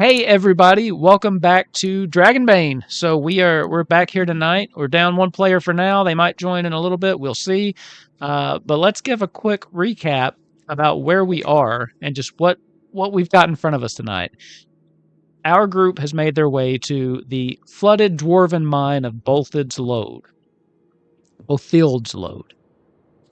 Hey everybody, welcome back to Dragonbane. So we're back here tonight. We're down one player for now. They might join in a little bit. We'll see. But let's give a quick recap about where we are and just what we've got in front of us tonight. Our group has made their way to the flooded dwarven mine of Bolthild's Lode.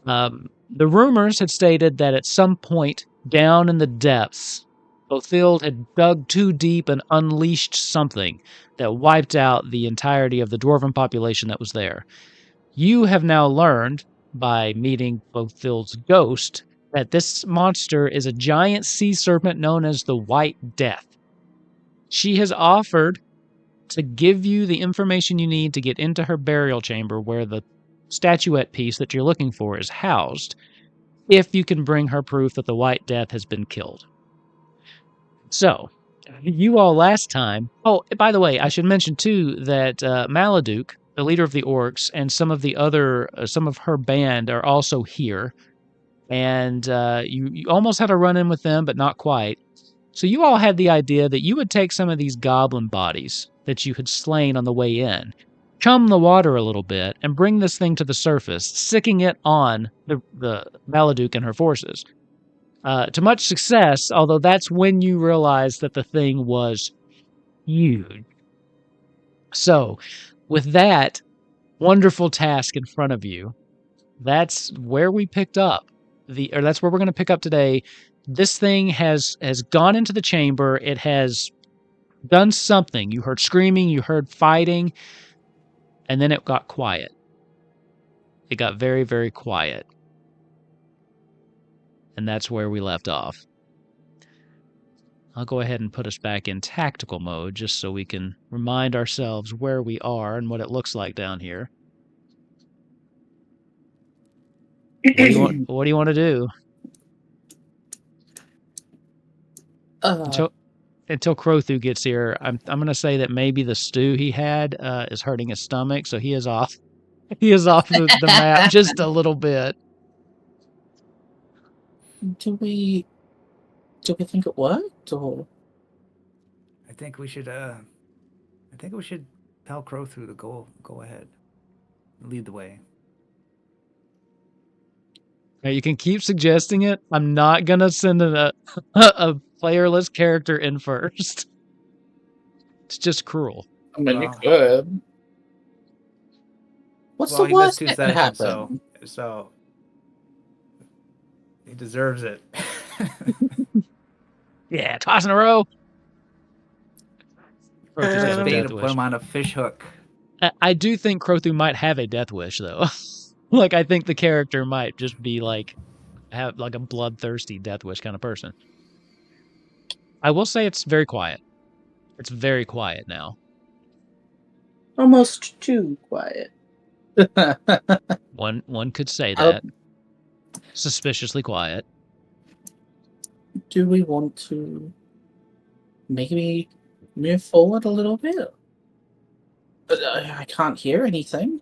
The rumors had stated that at some point down in the depths, Bothild had dug too deep and unleashed something that wiped out the entirety of the dwarven population that was there. You have now learned, by meeting Bothild's ghost, that this monster is a giant sea serpent known as the White Death. She has offered to give you the information you need to get into her burial chamber where the statuette piece that you're looking for is housed, if you can bring her proof that the White Death has been killed. So, you all last time... Oh, by the way, I should mention, too, that Maladuk, the leader of the orcs, and some of her band are also here. And you almost had a run-in with them, but not quite. So you all had the idea that you would take some of these goblin bodies that you had slain on the way in, chum the water a little bit, and bring this thing to the surface, sicking it on the Maladuk and her forces. To much success, although that's when you realized that the thing was huge. So, with that wonderful task in front of you, that's where we picked up. That's where we're going to pick up today. This thing has gone into the chamber. It has done something. You heard screaming, you heard fighting, and then it got quiet. It got very, very quiet. And that's where we left off. I'll go ahead and put us back in tactical mode just so we can remind ourselves where we are and what it looks like down here. What do you want to do? Until Crothu gets here, I'm going to say that maybe the stew he had is hurting his stomach, so he is off. He is off the map just a little bit. Do we think it worked, or? I think we should tell Crothu to go ahead, lead the way. Now, you can keep suggesting it. I'm not gonna send a playerless character in first. It's just cruel. I mean, you could. What's the worst that can happen? So he deserves it. Yeah, twice in a row. To put him on a fish hook. I do think Crothu might have a death wish, though. Like, I think the character might just be have a bloodthirsty death wish kind of person. I will say it's very quiet. It's very quiet now. Almost too quiet. One could say that. Suspiciously quiet. Do we want to maybe move forward a little bit? I can't hear anything.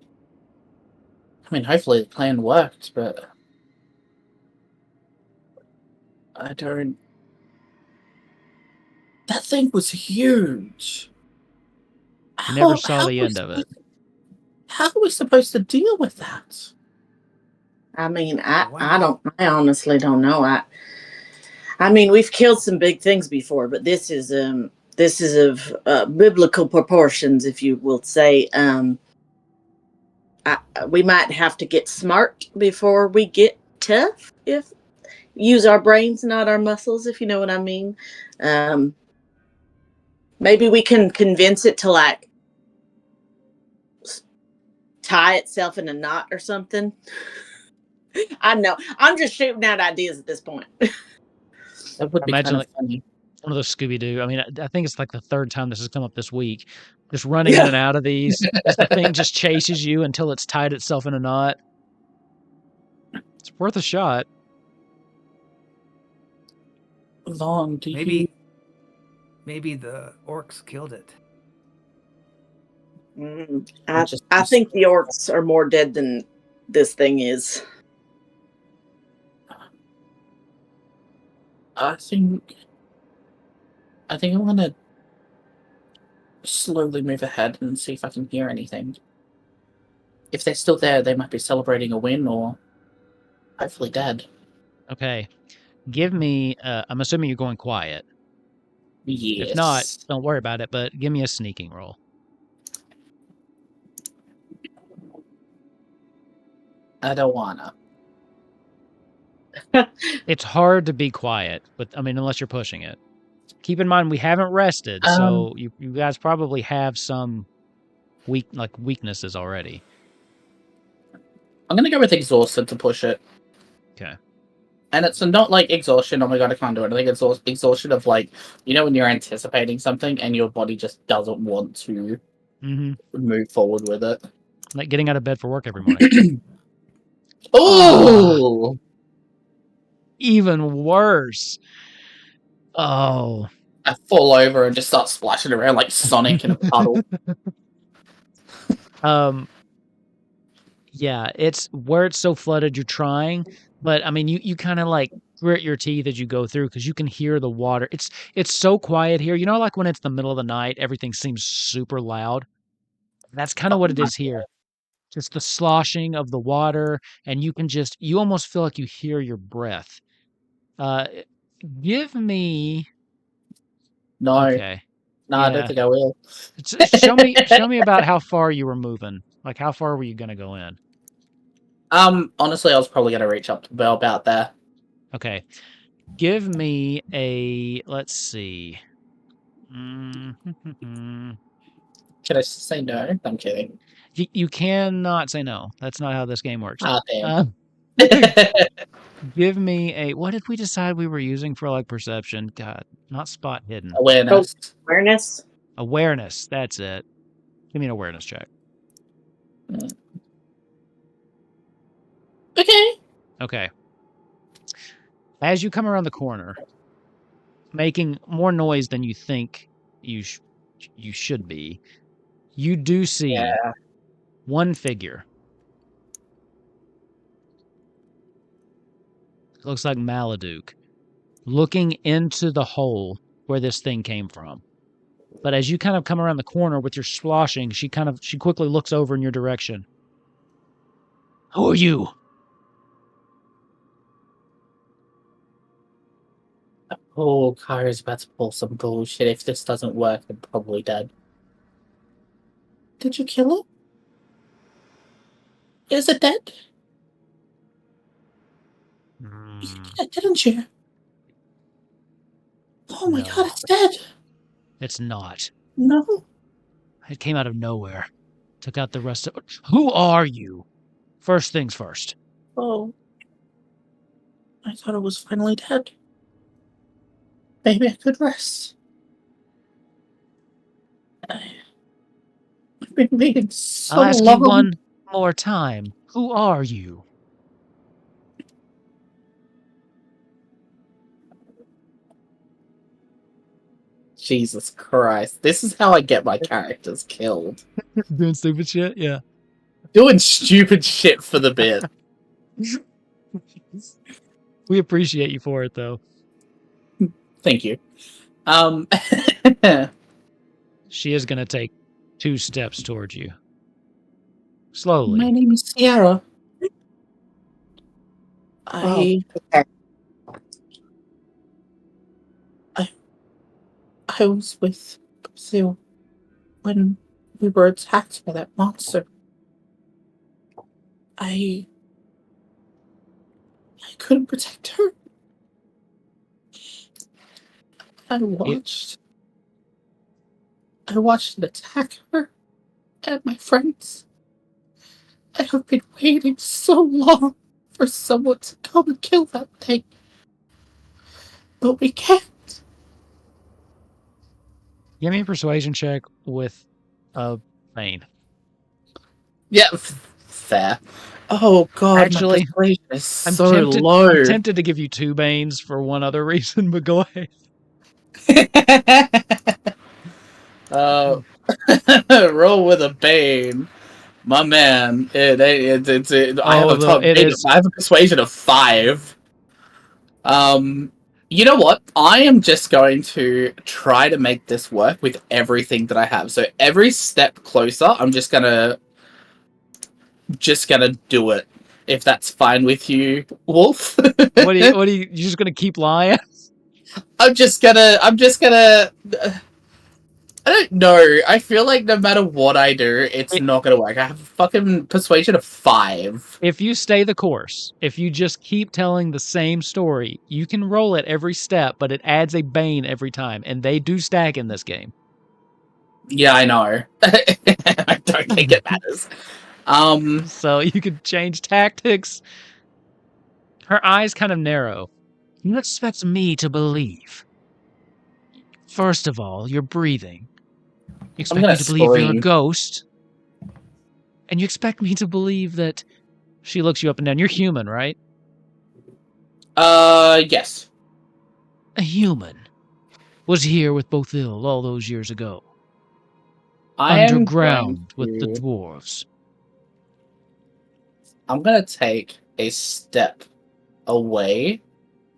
I mean, hopefully the plan worked, but I don't... That thing was huge. I never saw the end of it. How are we supposed to deal with that? I mean, I honestly don't know. I mean, we've killed some big things before, but this is of biblical proportions, if you will say. We might have to get smart before we get tough. If use our brains, not our muscles, if you know what I mean. Maybe we can convince it to tie itself in a knot or something. I know. I'm just shooting out ideas at this point. That would be kind of funny. One of those Scooby-Doo. I mean, I think it's like the third time this has come up this week. Just running in and out of these. The thing just chases you until it's tied itself in a knot. It's worth a shot. Maybe the orcs killed it. I think the orcs are more dead than this thing is. I think I want to slowly move ahead and see if I can hear anything. If they're still there, they might be celebrating a win or hopefully dead. Okay. Give me, I'm assuming you're going quiet. Yes. If not, don't worry about it, but give me a sneaking roll. I don't wanna. It's hard to be quiet, but I mean, unless you're pushing it. Keep in mind, we haven't rested, so you guys probably have some weaknesses already. I'm gonna go with exhausted to push it. Okay. And it's not like exhaustion, oh my god, I can't do it. I think it's exhaustion of like, you know, when you're anticipating something and your body just doesn't want to move forward with it. Like getting out of bed for work every morning. Oh! Even worse. Oh. I fall over and just start splashing around like Sonic in a puddle. Yeah, it's where it's so flooded you're trying, but I mean you kind of like grit your teeth as you go through because you can hear the water. It's so quiet here. You know, like when it's the middle of the night, everything seems super loud. That's kind of what it is here. Just the sloshing of the water, and you almost feel like you hear your breath. Give me. No. Okay. No, I don't think I will. Show me about how far you were moving. Like, how far were you gonna go in? Honestly, I was probably gonna reach up to Bell about there. Okay. Give me a. Let's see. Can I say no? I'm kidding. You cannot say no. That's not how this game works. Ah, damn. Give me a. What did we decide we were using for like perception? God, not spot hidden. Awareness. Awareness. Awareness. That's it. Give me an awareness check. Okay. Okay. As you come around the corner, making more noise than you think you should be, you do see one figure. It looks like Maladuk, looking into the hole where this thing came from. But as you kind of come around the corner with your sloshing, she quickly looks over in your direction. Who are you? Oh, Kyra's about to pull some bullshit. If this doesn't work, I'm probably dead. Did you kill it? Is it dead? Yeah, didn't you? Oh my god, it's dead. It's not. No. It came out of nowhere. Took out the rest of it. Who are you? First things first. Oh. I thought it was finally dead. Maybe I could rest. I've been waiting so long. I'll ask you one more time. Who are you? Jesus Christ. This is how I get my characters killed. Doing stupid shit? Yeah. Doing stupid shit for the bit. We appreciate you for it, though. Thank you. She is going to take 2 steps towards you. Slowly. My name is Sierra. Okay. I was with Brazil when we were attacked by that monster. I couldn't protect her. I watched it attack her and my friends. I have been waiting so long for someone to come and kill that thing. But we can't. Give me a persuasion check with a Bane. Yeah, fair. Oh god, actually, my persuasion is so low. I'm tempted to give you 2 Banes for one other reason, but go ahead. Roll with a Bane. My man, I have a persuasion of 5. You know what? I am just going to try to make this work with everything that I have. So every step closer, I'm just gonna do it. If that's fine with you, Wolf. What are you just gonna keep lying? I'm just gonna I don't know. I feel like no matter what I do, it's not gonna work. I have a fucking persuasion of 5. If you stay the course, if you just keep telling the same story, you can roll it every step, but it adds a bane every time, and they do stack in this game. Yeah, I know. I don't think it matters. So you could change tactics. Her eyes kind of narrow. You expect me to believe. First of all, you're breathing. You expect gonna me to believe you're a scream. ghost. And you expect me to believe that she looks you up and down. You're human, right? Yes. A human. Was here with Bothil all those years ago. I am Underground with the going to... dwarves. I'm gonna take a step away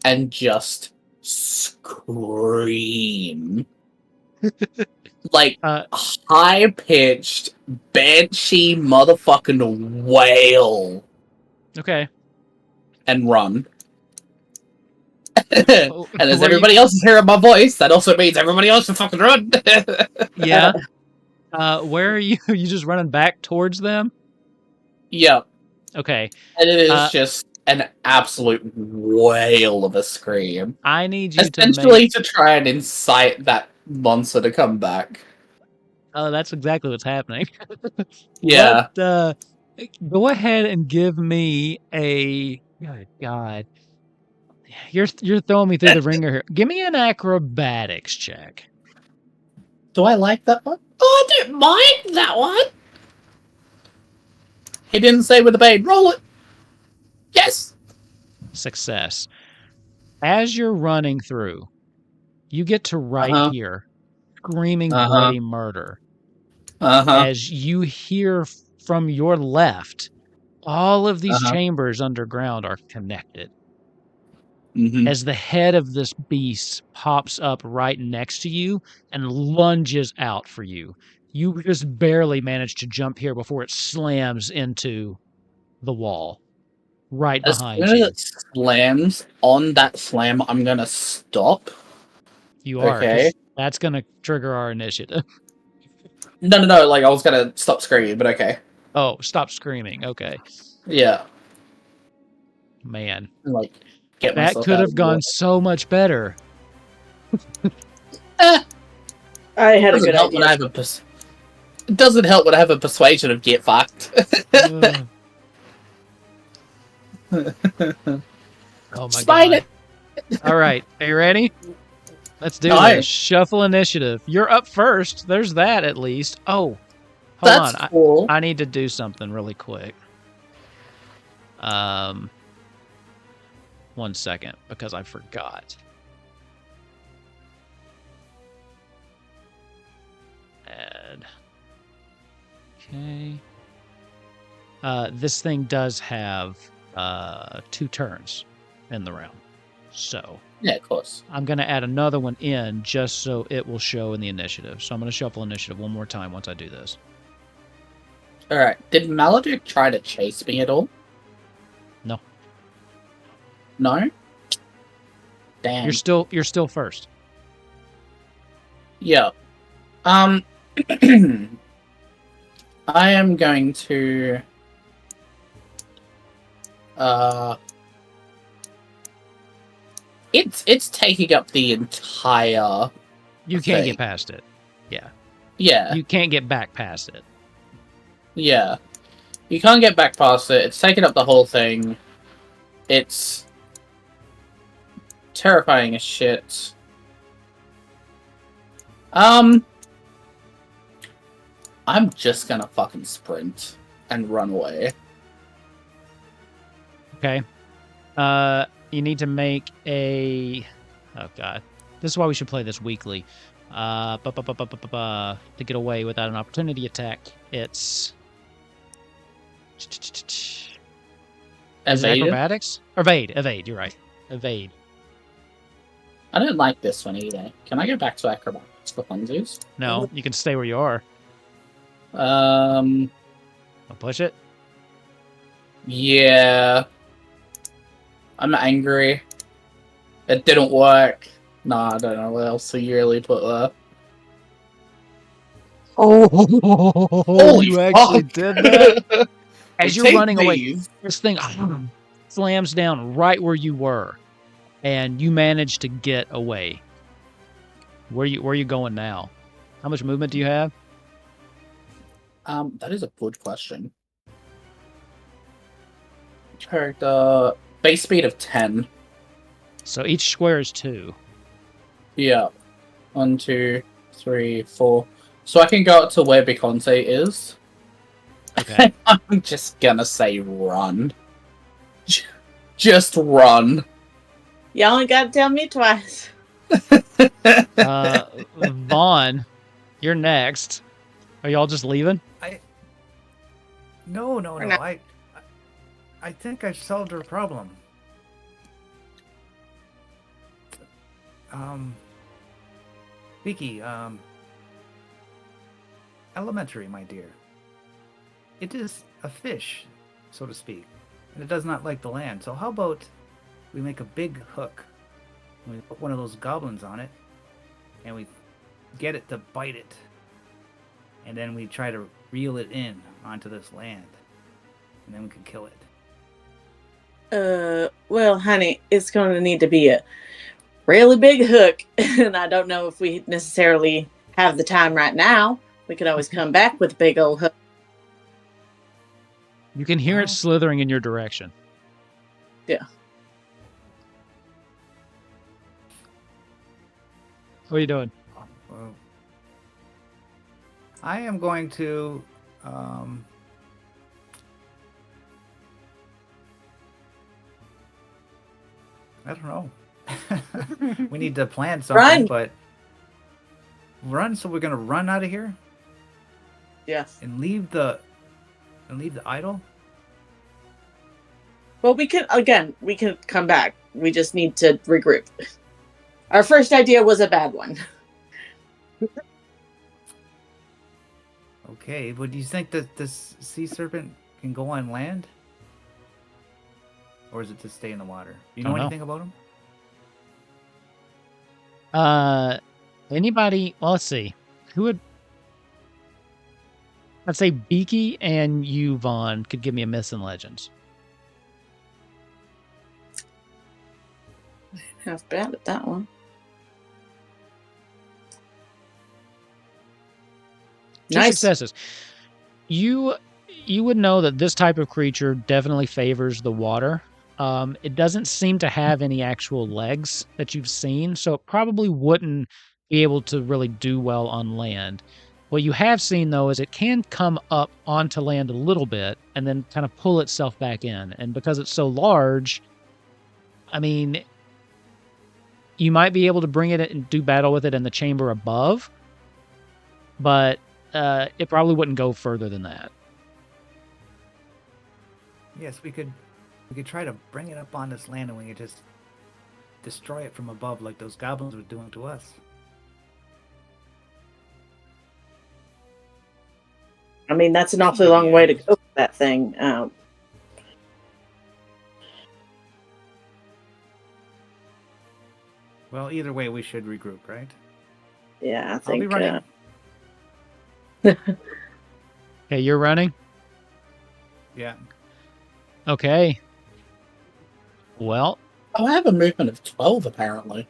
and just scream. Like, high-pitched, banshee motherfucking wail. Okay. And run. Oh, And as what are everybody else is hearing my voice, that also means everybody else should fucking run. Yeah. Where are you? You just running back towards them? Yeah. Okay. And it is just an absolute wail of a scream. I need you Essentially to try and incite that monster to come back. Oh, that's exactly what's happening. Yeah. Go ahead and give me a... Good God. You're throwing me through the ringer here. Give me an acrobatics check. Do I like that one? Oh, I don't mind that one. He didn't say with a bane. Roll it. Yes. Success. As you're running through, you get to right here, screaming bloody murder. As you hear from your left, all of these chambers underground are connected. As the head of this beast pops up right next to you and lunges out for you. You just barely manage to jump here before it slams into the wall right behind As soon you. as it slams, on that slam, I'm gonna stop. You are. Okay. That's gonna trigger our initiative. No. Like, I was gonna stop screaming, but okay. Oh, stop screaming. Okay. Yeah. Man. Like, get that myself could out have of gone so much better. I had a good help idea. when I have it doesn't help when I have a persuasion of get fucked. Oh my Spine God. it. All right. Are you ready? Let's do Nice. this. Shuffle initiative. You're up first. There's that at least. Oh, hold That's on. cool. I need to do something really quick. 1 second, because I forgot. Add. Okay. This thing does have 2 turns in the round. So Yeah, of course. I'm going to add another one in just so it will show in the initiative. So I'm going to shuffle initiative one more time once I do this. Alright. Did Maladuk try to chase me at all? No. No? Damn. You're still first. Yeah. I am going to it's taking up the entire You can't get past it. Yeah. Yeah. You can't get back past it. Yeah. You can't get back past it. It's taking up the whole thing. It's terrifying as shit. I'm just gonna fucking sprint and run away. Okay. You need to make a... Oh, God. This is why we should play this weekly. To get away without an opportunity attack, it's... Is it Evade? acrobatics? Evade. You're right. Evade. I don't like this one either. Can I go back to acrobatics for funsies? No, you can stay where you are. I'll Push it. Yeah. I'm angry. It didn't work. Nah, I don't know what else to really put there. Oh, Holy you actually fuck. did that? As you're Take running away, these. this thing slams down right where you were, and you manage to get away. Where are you going now? How much movement do you have? That is a good question. Character base speed of 10. So each square is 2. Yeah. 1, 2, 3, 4. So I can go up to where Biconte is. Okay. I'm just gonna say run. Just run. You only got to tell me twice. Vaughn, you're next. Are y'all just leaving? No. not. I think I solved her problem. Vicky, elementary, my dear. It is a fish, so to speak, and it does not like the land. So how about we make a big hook, and we put one of those goblins on it, and we get it to bite it, and then we try to reel it in onto this land, and then we can kill it. Well, honey, it's going to need to be a really big hook, and I don't know if we necessarily have the time right now. We could always come back with a big old hook. You can hear it slithering in your direction. Yeah. What are you doing? I am going to I don't know. We need to plan something, Run. but run. So we're gonna run out of here Yes. and leave the idol. Well, we can come back. We just need to regroup. Our first idea was a bad one. Okay, but do you think that this sea serpent can go on land, or is it to stay in the water? Do you know Don't know. anything about him? Anybody? Well, let's see. Who would? I'd say Beaky and you, Vaughn, could give me a myths and legends. Half bad at that one. Two Nice. successes. You would know that this type of creature definitely favors the water. It doesn't seem to have any actual legs that you've seen, so it probably wouldn't be able to really do well on land. What you have seen, though, is it can come up onto land a little bit and then kind of pull itself back in. And because it's so large, I mean, you might be able to bring it and do battle with it in the chamber above, but it probably wouldn't go further than that. Yes, we could try to bring it up on this land, and we could just destroy it from above, like those goblins were doing to us. I mean, that's an awfully long way to go with that thing. Well, either way, we should regroup, right? Yeah, I I'll think. be running. Okay, you're running? Yeah. Okay. Well, Oh, I have a movement of 12, apparently.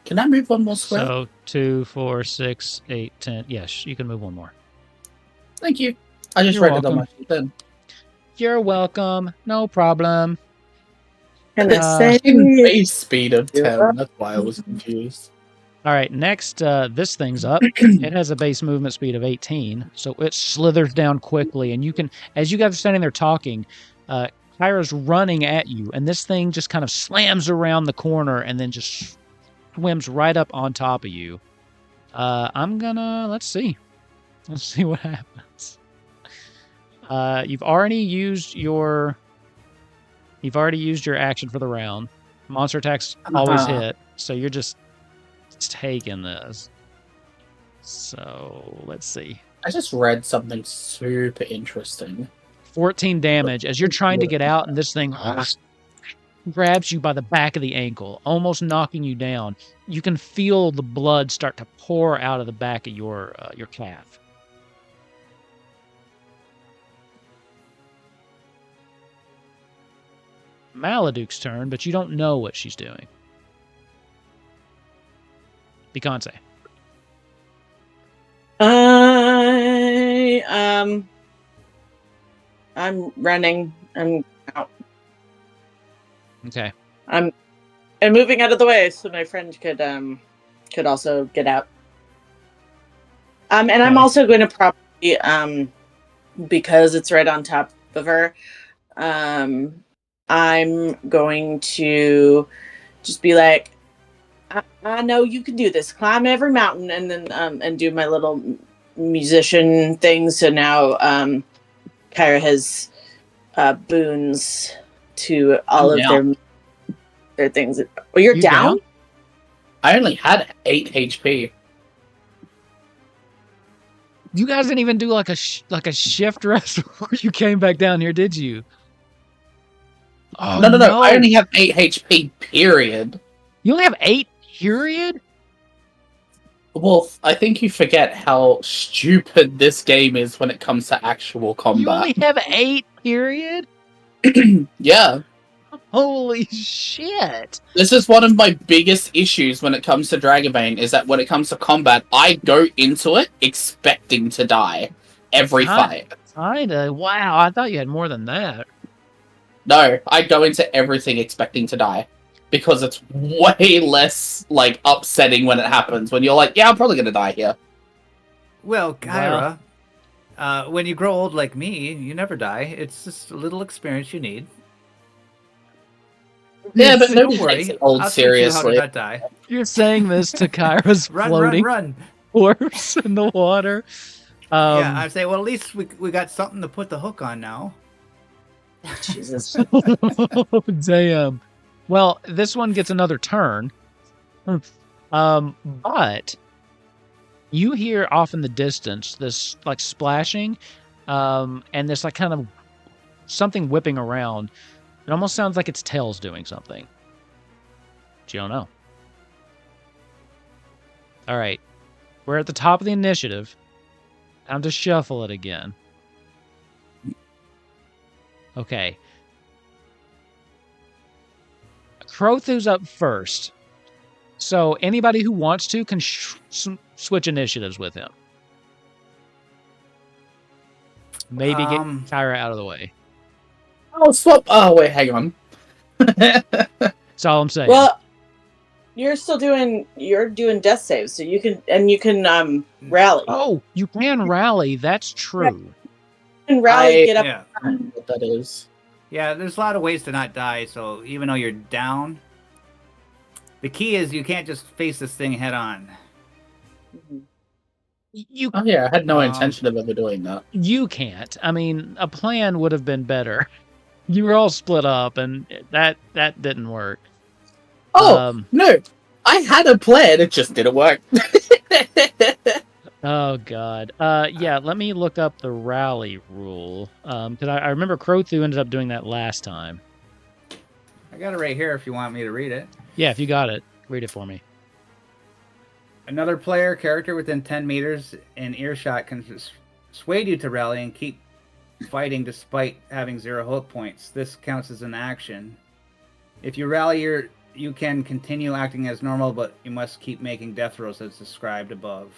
Can I move one more square? so 2, 4, 6, 8, 10. Yes, you can move one more. Thank you. I just You're read it on welcome. my sheet then. You're welcome. No problem. And the Uh, In same. base speed of 10. Yeah. That's why I was confused. All right, next, this thing's up. It has a base movement speed of 18, so it slithers down quickly. And you can, as you guys are standing there talking, Kyra's running at you, and this thing just kind of slams around the corner and then just swims right up on top of you. I'm gonna, let's see what happens. You've already used your action for the round. Monster attacks always hit. So you're just taking this. So let's see. I just read something super interesting. 14 damage as you're trying to get out, and this thing grabs you by the back of the ankle, almost knocking you down. You can feel the blood start to pour out of the back of your calf. Maladuk's turn, but you don't know what she's doing. Beyonce. I'm running. I'm out. Okay. I'm moving out of the way so my friend could also get out. And I'm Okay. also going to probably because it's right on top of her. I'm going to just be like, I know you can do this. Climb every mountain, and then and do my little musician thing. So now Kyra has boons to all I'm of down. their things. Oh, you're You down? I only had 8 HP. You guys didn't even do like a shift rest before you came back down here, did you? Oh, No. I only have 8 HP, period. You only have 8, period? Wolf, I think you forget how stupid this game is when it comes to actual You combat. only have 8, period? Yeah. Holy shit. This is one of my biggest issues when it comes to Dragonbane, is that when it comes to combat, I go into it expecting to die every fight. Kinda. Wow, I thought you had more than that. No, I go into everything expecting to die. Because it's way less, like, upsetting when it happens. When you're like, yeah, I'm probably going to die here. Well, Kyra, when you grow old like me, you never die. It's just a little experience you need. Yeah, but Don't nobody worry. takes it old I'll teach you how to seriously. not die. You're saying this to Kyra's floating Run. corpse in the water. Yeah, I say, well, at least we got something to put the hook on now. Jesus. Damn. Well, this one gets another turn. But you hear off in the distance this like splashing, and this like kind of something whipping around. It almost sounds like its tail's doing something. But you don't know. All right. We're at the top of the initiative. Time to shuffle it again. Okay. Crothu's up first. So anybody who wants to can switch initiatives with him. Maybe get Kyra out of the way. Oh, swap. Oh, wait, hang on. That's all I'm saying. Well, you're doing death saves, so you can rally. Oh, you can rally. That's true. You can rally, get up. Yeah. I don't know what that is. Yeah, there's a lot of ways to not die, so even though you're down, the key is you can't just face this thing head on. You Oh, yeah, I had no intention of ever doing that. You can't. I mean, a plan would have been better. You were all split up, and that didn't work. Oh, no. I had a plan, it just didn't work. Oh, God. Yeah, let me look up the rally rule. Because I remember Crothu ended up doing that last time. I got it right here if you want me to read it. Yeah, if you got it, read it for me. Another player character within 10 meters in earshot can persuade you to rally and keep fighting despite having 0 hit points. This counts as an action. If you rally, you can continue acting as normal, but you must keep making death rolls as described above.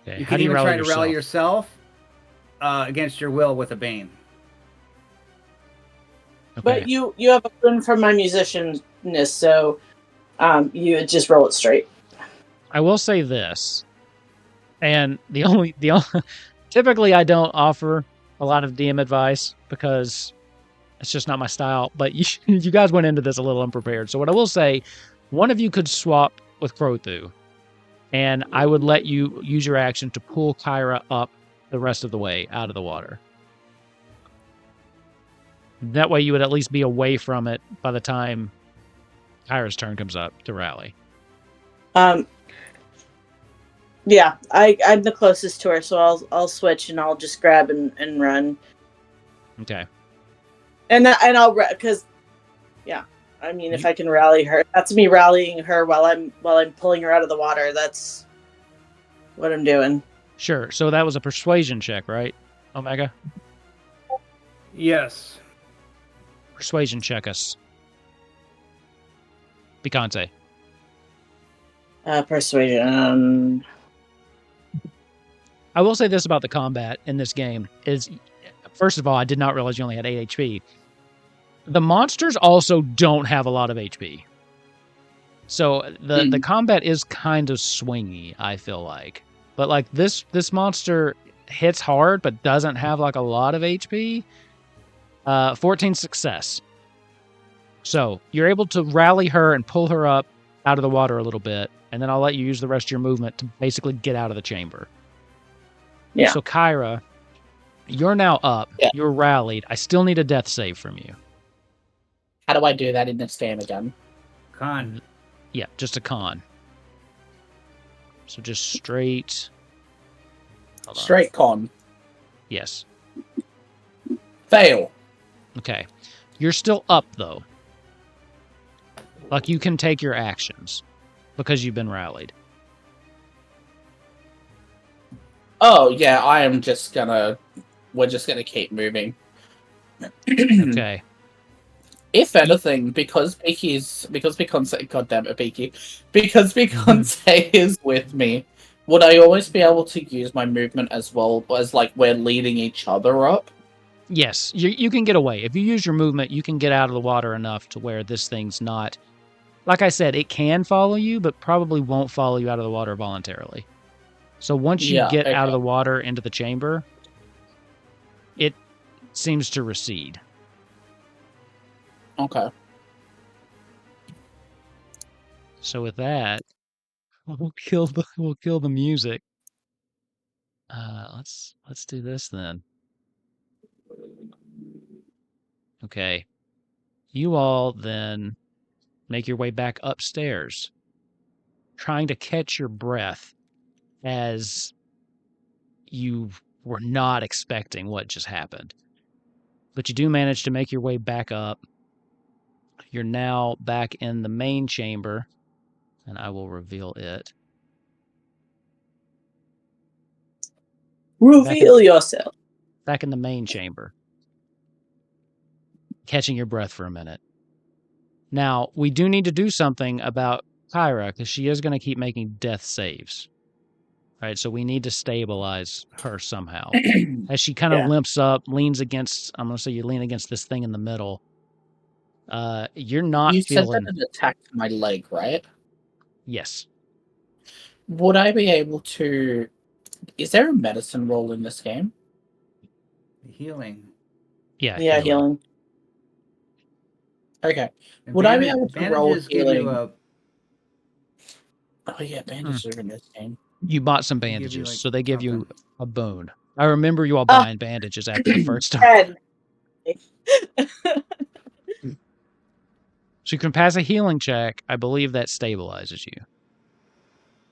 Okay, You how can do you even rally try to rally yourself against your will with a bane. Okay. But you have a boon from my musicianness, so you just roll it straight. I will say this, and the only typically I don't offer a lot of DM advice because it's just not my style. But you guys went into this a little unprepared. So what I will say, one of you could swap with Crothu, and I would let you use your action to pull Kyra up the rest of the way out of the water. That way you would at least be away from it by the time Kyra's turn comes up to rally. Yeah, I'm the closest to her, so I'll switch and I'll just grab and run. Okay. And I'll because, yeah, I mean, if I can rally her, that's me rallying her while I'm pulling her out of the water. That's what I'm doing. Sure. So that was a persuasion check, right, Omega? Yes. Persuasion check us. Picante. Persuasion. I will say this about the combat in this game is, first of all, I did not realize you only had 8 HP. The monsters also don't have a lot of HP. So the combat is kind of swingy, I feel like. But like this monster hits hard but doesn't have like a lot of HP. 14 success. So you're able to rally her and pull her up out of the water a little bit, and then I'll let you use the rest of your movement to basically get out of the chamber. Yeah. So Kyra, you're now up. Yeah. You're rallied. I still need a death save from you. How do I do that in this game again? Con. Yeah, just a con. So just straight. Hold on. Straight con. Yes. Fail. Okay. You're still up though. Like you can take your actions because you've been rallied. Oh yeah, we're just gonna keep moving. Okay. If anything, because Picante, goddamn it, Piki, because Picante is with me, would I always be able to use my movement as well as like we're leading each other up? Yes, you can get away. If you use your movement, you can get out of the water enough to where this thing's not... Like I said, it can follow you, but probably won't follow you out of the water voluntarily. So once you get out of the water into the chamber, it seems to recede. Okay. So with that, we'll kill the music. Let's do this then. Okay. You all then make your way back upstairs, trying to catch your breath as you were not expecting what just happened. But you do manage to make your way back up. You're now back in the main chamber, and I will reveal it. Reveal yourself. Back in the main chamber. Catching your breath for a minute. Now, we do need to do something about Kyra, because she is going to keep making death saves. All right, so we need to stabilize her somehow. As she kind of limps up, leans against, I'm going to say you lean against this thing in the middle. You're not You feeling... said that it attacked my leg, right? Yes. Would I be able to... Is there a medicine roll in this game? Healing. Yeah, healing. Okay. Would I be able to roll healing? Oh yeah, bandages are in this game. You bought some They give bandages, you, like, so they give you something. a boon. I remember you all buying bandages after the first time. So you can pass a healing check. I believe that stabilizes you.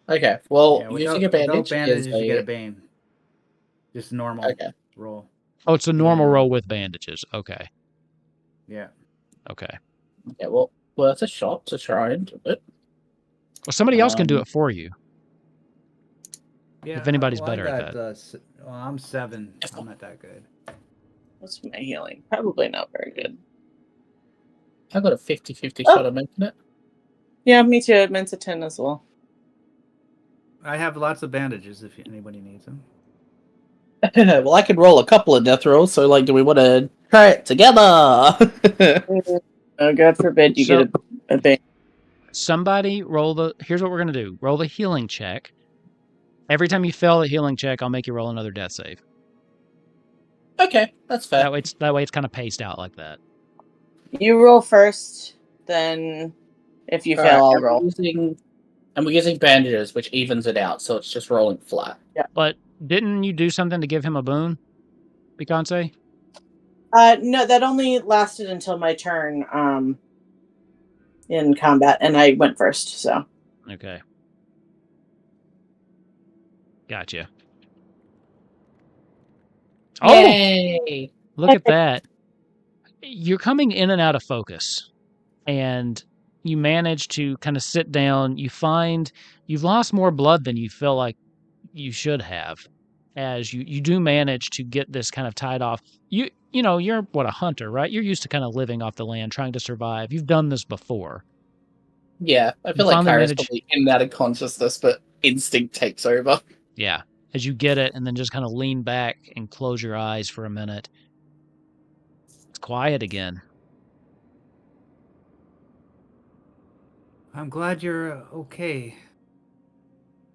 Okay, well, Yeah, using a bandage without bandages, is you get a bane. Just normal roll. Oh, it's a normal roll with bandages. Okay. Yeah. Okay. Yeah, well, worth a shot to try and do it. Well, somebody else can do it for you. Yeah. If anybody's well, better at that. I'm 7. I'm not that good. What's my healing? Probably not very good. I got a 50-50 shot of making it. Yeah, me too. Mine's a 10 as well. I have lots of bandages if anybody needs them. Well, I could roll a couple of death rolls, so, like, do we want to try it together? Oh, God forbid you get a bang. Somebody roll the... Here's what we're going to do. Roll the healing check. Every time you fail the healing check, I'll make you roll another death save. Okay, that's fair. That way it's kind of paced out like that. You roll first, then if you fail, I'll roll. And we're using bandages, which evens it out, so it's just rolling flat. Yeah. But didn't you do something to give him a boon, Picante? No, that only lasted until my turn. in combat, and I went first. So Okay. Gotcha. Oh, Yay! look at that. You're coming in and out of focus, and you manage to kind of sit down. You find you've lost more blood than you feel like you should have, as you do manage to get this kind of tied off. You know, you're what, a hunter, right? You're used to kind of living off the land, trying to survive. You've done this before. Yeah, I You feel like finally Kyra's manage, probably in and out of consciousness, but instinct takes over. yeah, as you get it, and then just kind of lean back and close your eyes for a minute. It's quiet again. I'm glad you're okay,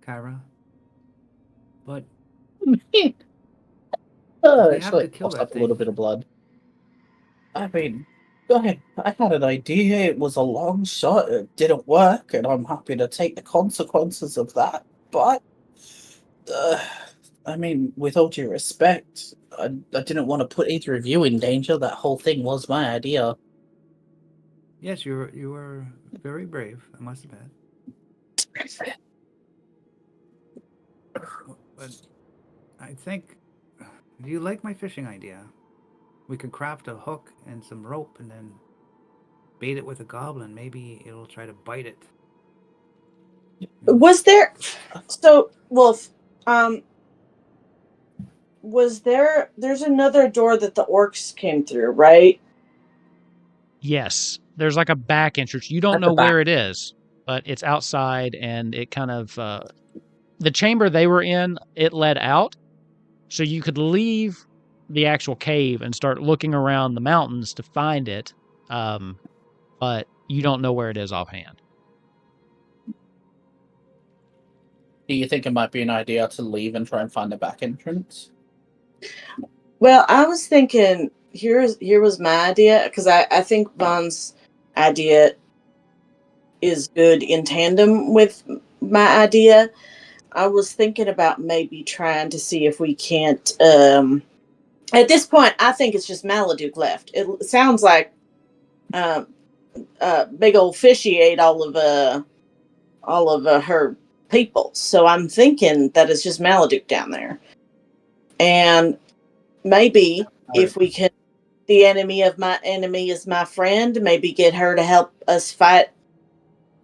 Kyra. But we have to Actually, kill coughed that up a little thing. bit of blood. I mean, I had an idea. It was a long shot. It didn't work, and I'm happy to take the consequences of that. But, I mean, with all due respect, I didn't want to put either of you in danger. That whole thing was my idea. Yes, you were very brave, I must admit. But I think, do you like my fishing idea? We could craft a hook and some rope and then bait it with a goblin. Maybe it'll try to bite it. was there? So Wolf, was there? There's another door that the orcs came through, right? Yes, there's like a back entrance. You don't At the know where back. it is, but it's outside, and it kind of the chamber they were in, it led out, so you could leave the actual cave and start looking around the mountains to find it, but you don't know where it is offhand. Do you think it might be an idea to leave and try and find a back entrance? Well, I was thinking here was my idea, because I think Vaughn's idea is good in tandem with my idea. I was thinking about maybe trying to see if we can't. At this point, I think it's just Maladuk left. It sounds like big old fishy ate all of her people. So I'm thinking that it's just Maladuk down there, and maybe if we can, the enemy of my enemy is my friend. Maybe get her to help us fight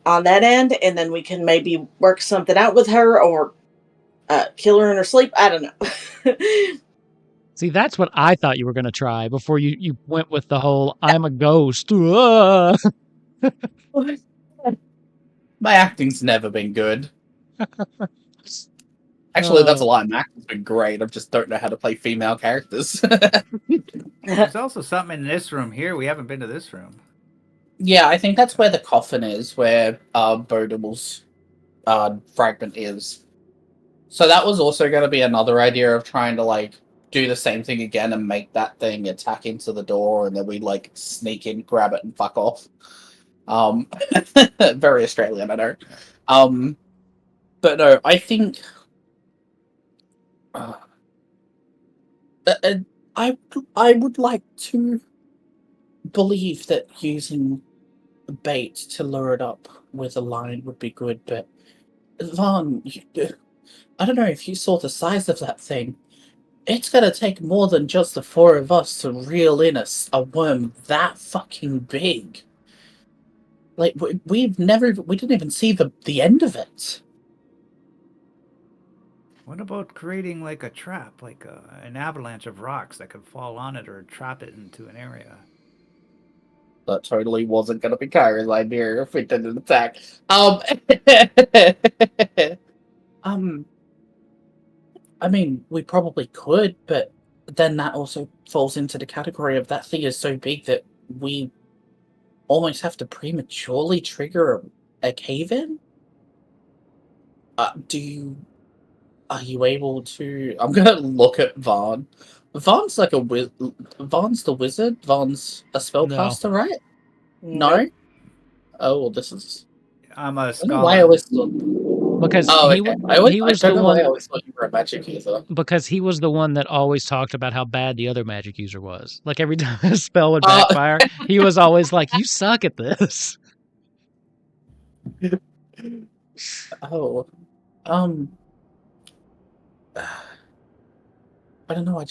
on that end, and then we can maybe work something out with her, or kill her in her sleep. I don't know. See, that's what I thought you were going to try before you went with the whole "I'm a ghost." My My acting's never been good. Actually, that's a lie. My acting's been great. I just don't know how to play female characters. There's also something in this room here. We haven't been to this room. Yeah, I think that's where the coffin is, where Bodim's fragment is. So that was also going to be another idea of trying to, like, do the same thing again and make that thing attack into the door, and then we, like, sneak in, grab it, and fuck off. Very Australian, I know. But no, I think... I would like to believe that using bait to lure it up with a line would be good, but Vaughn, I don't know if you saw the size of that thing. It's gonna take more than just the four of us to reel in a worm that fucking big. Like, we didn't even see the end of it. What about creating like a trap, like an avalanche of rocks that could fall on it or trap it into an area? That totally wasn't gonna be Kyra's idea if we didn't attack. I mean, we probably could, but then that also falls into the category of that thing is so big that we almost have to prematurely trigger a cave-in? Are you able to... I'm gonna look at Vaughn. Vaughn's like Vaughn's the wizard? Vaughn's a spellcaster, right? No? Oh, well, this is... I'm a I don't know why I always thought... because Oh, he okay. was I the don't know why I one, always thought you were a magic user. because he was the one that always talked about how bad the other magic user was. Like every time his spell would backfire, he was always like, "You suck at this." Oh, I don't know.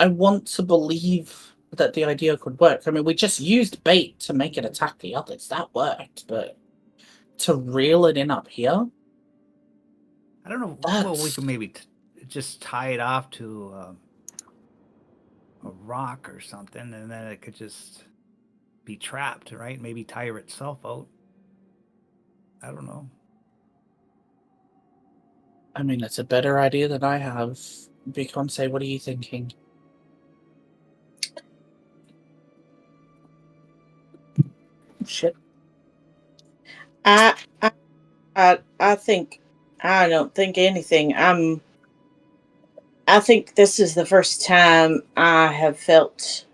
I want to believe that the idea could work. I mean, we just used bait to make it attack the others. That worked, but to reel it in up here, I don't know. That's... Well, we could maybe just tie it off to a rock or something, and then it could just be trapped, right? Maybe tire itself out. I don't know. I mean, that's a better idea than I have. Beyonce, what are you thinking? Shit. I think I don't think anything. I think this is the first time I have felt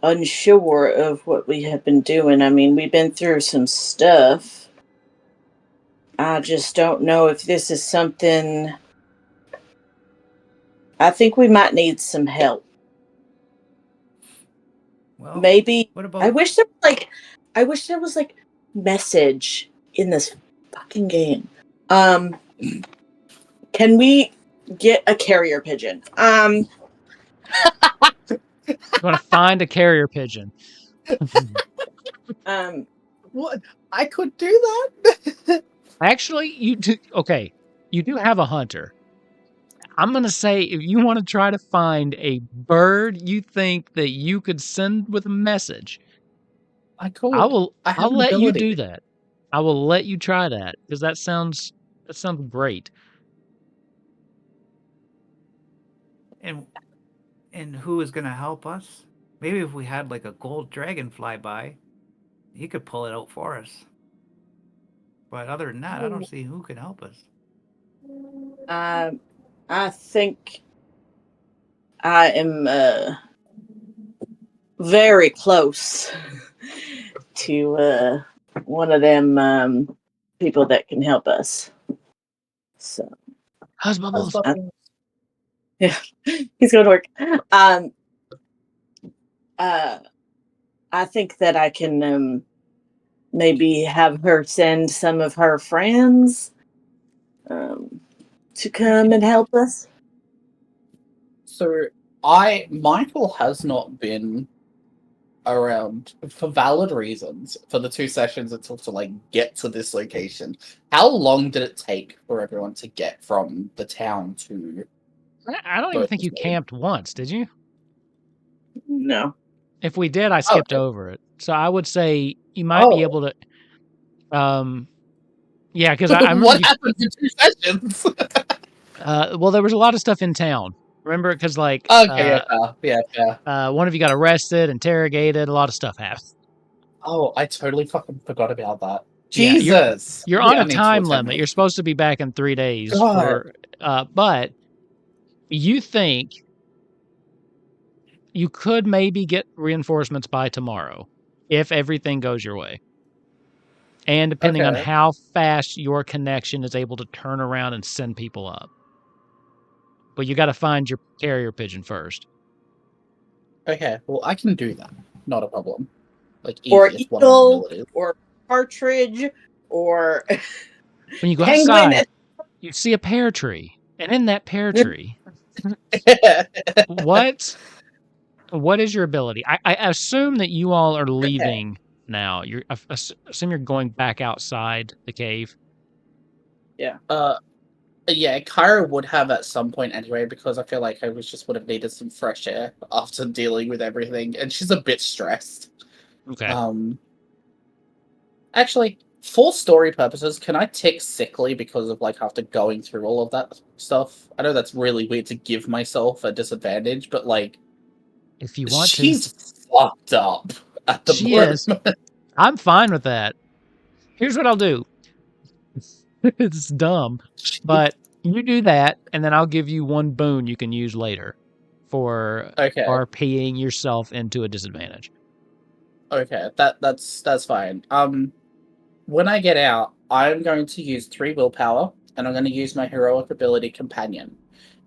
unsure of what we have been doing. I mean, we've been through some stuff. I just don't know if this is something. I think we might need some help. Well, Maybe. what about? I wish there was like message in this fucking game. Can we get a carrier pigeon? You want to find a carrier pigeon. What? I could do that? Actually, you do. Okay, you do have a hunter. I'm going to say if you want to try to find a bird you think that you could send with a message, I could. I'll have an let you ability. do that. I will let you try that because that sounds great. And who is going to help us? Maybe if we had like a gold dragon fly by, he could pull it out for us. But other than that, I don't see who can help us. I think I am very close to one of them people that can help us. So, How's Bubbles? yeah, he's going to work. I think that I can maybe have her send some of her friends to come and help us. So, Michael has not been around for valid reasons for the 2 sessions until to like get to this location. How long did it take for everyone to get from the town to? I don't even think you camped once, did you? No. If we did, I skipped over it. So I would say you might be able to. Yeah, because I remember what happened in 2 sessions. Well, there was a lot of stuff in town. Remember, because like Okay, yeah. One of you got arrested, interrogated. A lot of stuff happened. Oh, I totally fucking forgot about that. Yeah, Jesus, you're on a time limit. You're supposed to be back in 3 days. God. But you think you could maybe get reinforcements by tomorrow if everything goes your way. And depending on how fast your connection is able to turn around and send people up. But you got to find your carrier pigeon first. Okay, well, I can do that. Not a problem. Like, or eagle, or partridge, or when you go penguin. outside, you see a pear tree. And in that pear tree, what is your ability? I assume that you all are leaving now. I assume you're going back outside the cave. Yeah. Yeah, Kyra would have at some point anyway, because I feel like I would have needed some fresh air after dealing with everything, and she's a bit stressed. Okay. Actually, for story purposes, can I tick sickly because of like after going through all of that stuff? I know that's really weird to give myself a disadvantage, but like, if you want she's fucked up at the moment. I'm fine with that. Here's what I'll do. It's dumb, but you do that, and then I'll give you one boon you can use later for RPing yourself into a disadvantage. Okay, that's fine. When I get out, I'm going to use 3 willpower, and I'm going to use my heroic ability Companion.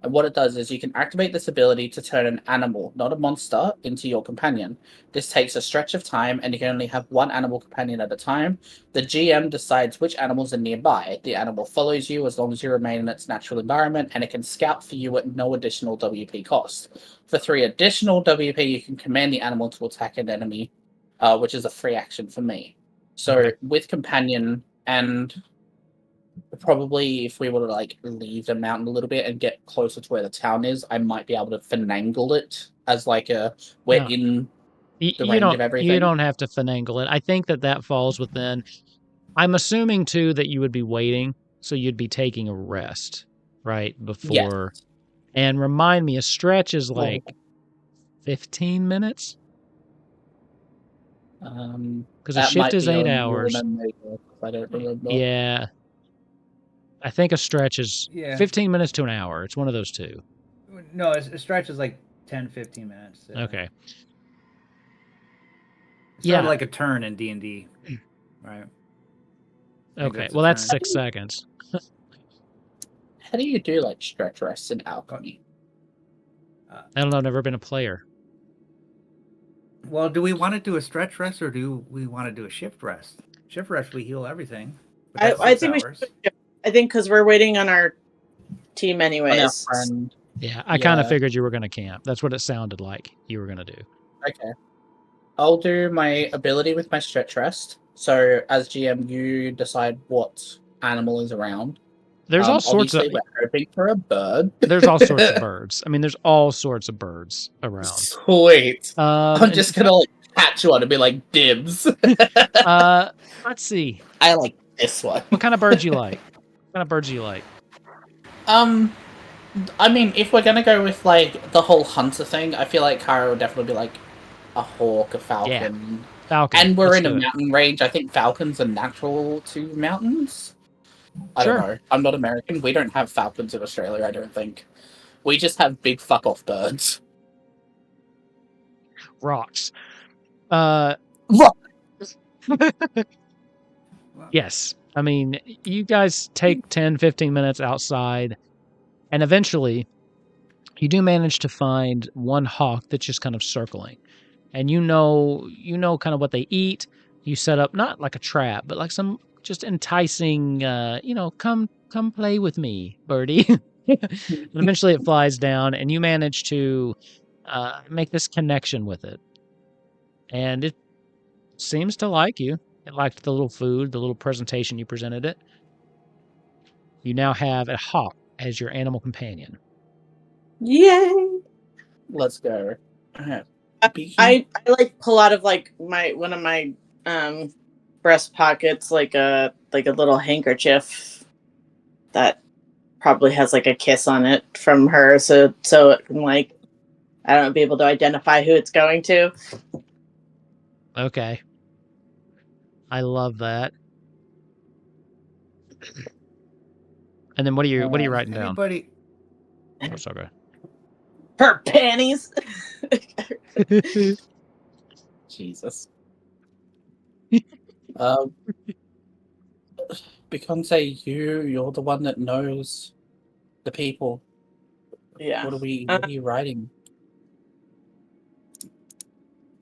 And what it does is you can activate this ability to turn an animal, not a monster, into your companion. This takes a stretch of time, and you can only have one animal companion at a time. The GM decides which animals are nearby. The animal follows you as long as you remain in its natural environment, and it can scout for you at no additional WP cost. For 3 additional WP, you can command the animal to attack an enemy, which is a free action for me. So with companion and probably if we were to like leave the mountain a little bit and get closer to where the town is, I might be able to finagle it as like we're in the range of everything. You don't have to finagle it. I think that falls within. I'm assuming too that you would be waiting, so you'd be taking a rest right before. Yes. And remind me, a stretch is like 15 minutes. Because a shift is 8 hours. I don't remember. Yeah. I think a stretch is 15 minutes to an hour. It's one of those two. No, a stretch is like 10, 15 minutes. Okay. It's sort of like a turn in D&D, right? Okay, well that's 6 seconds. How do you do like stretch rests in alchemy? I don't know, I've never been a player. Well, do we want to do a stretch rest or do we want to do a shift rest? Shift rest, we heal everything. I think we should. I think because we're waiting on our team anyways. Yeah, I kind of figured you were going to camp. That's what it sounded like you were going to do. Okay. I'll do my ability with my stretch rest. So as GM, you decide what animal is around. There's all sorts of. We're hoping for a bird. There's all sorts of birds. I mean, there's all sorts of birds around. Sweet. I'm just gonna like catch one and be like dibs. Let's see. I like this one. What kind of birds you like? What kind of birds do you like? I mean, if we're gonna go with like the whole hunter thing, I feel like Kara would definitely be like a hawk, a falcon. Yeah. Falcon. And we're in a mountain range. I think falcons are natural to mountains. I don't know. I'm not American. We don't have falcons in Australia, I don't think. We just have big fuck off birds. Rocks. Yes. I mean, you guys take 10, 15 minutes outside, and eventually you do manage to find one hawk that's just kind of circling. And you know kind of what they eat. You set up not like a trap, but like some just enticing, come play with me, birdie. And eventually it flies down, and you manage to make this connection with it. And it seems to like you. It liked the little food, the little presentation you presented it. You now have a hawk as your animal companion. Yay! Let's go. I like pull out of like one of my breast pockets like a little handkerchief that probably has like a kiss on it from her, so it can like I don't know, be able to identify who it's going to. Okay. I love that. And then what are you writing down? Oh, sorry. Her panties. Jesus. Beyonce, you're the one that knows the people. Yeah. What are you writing?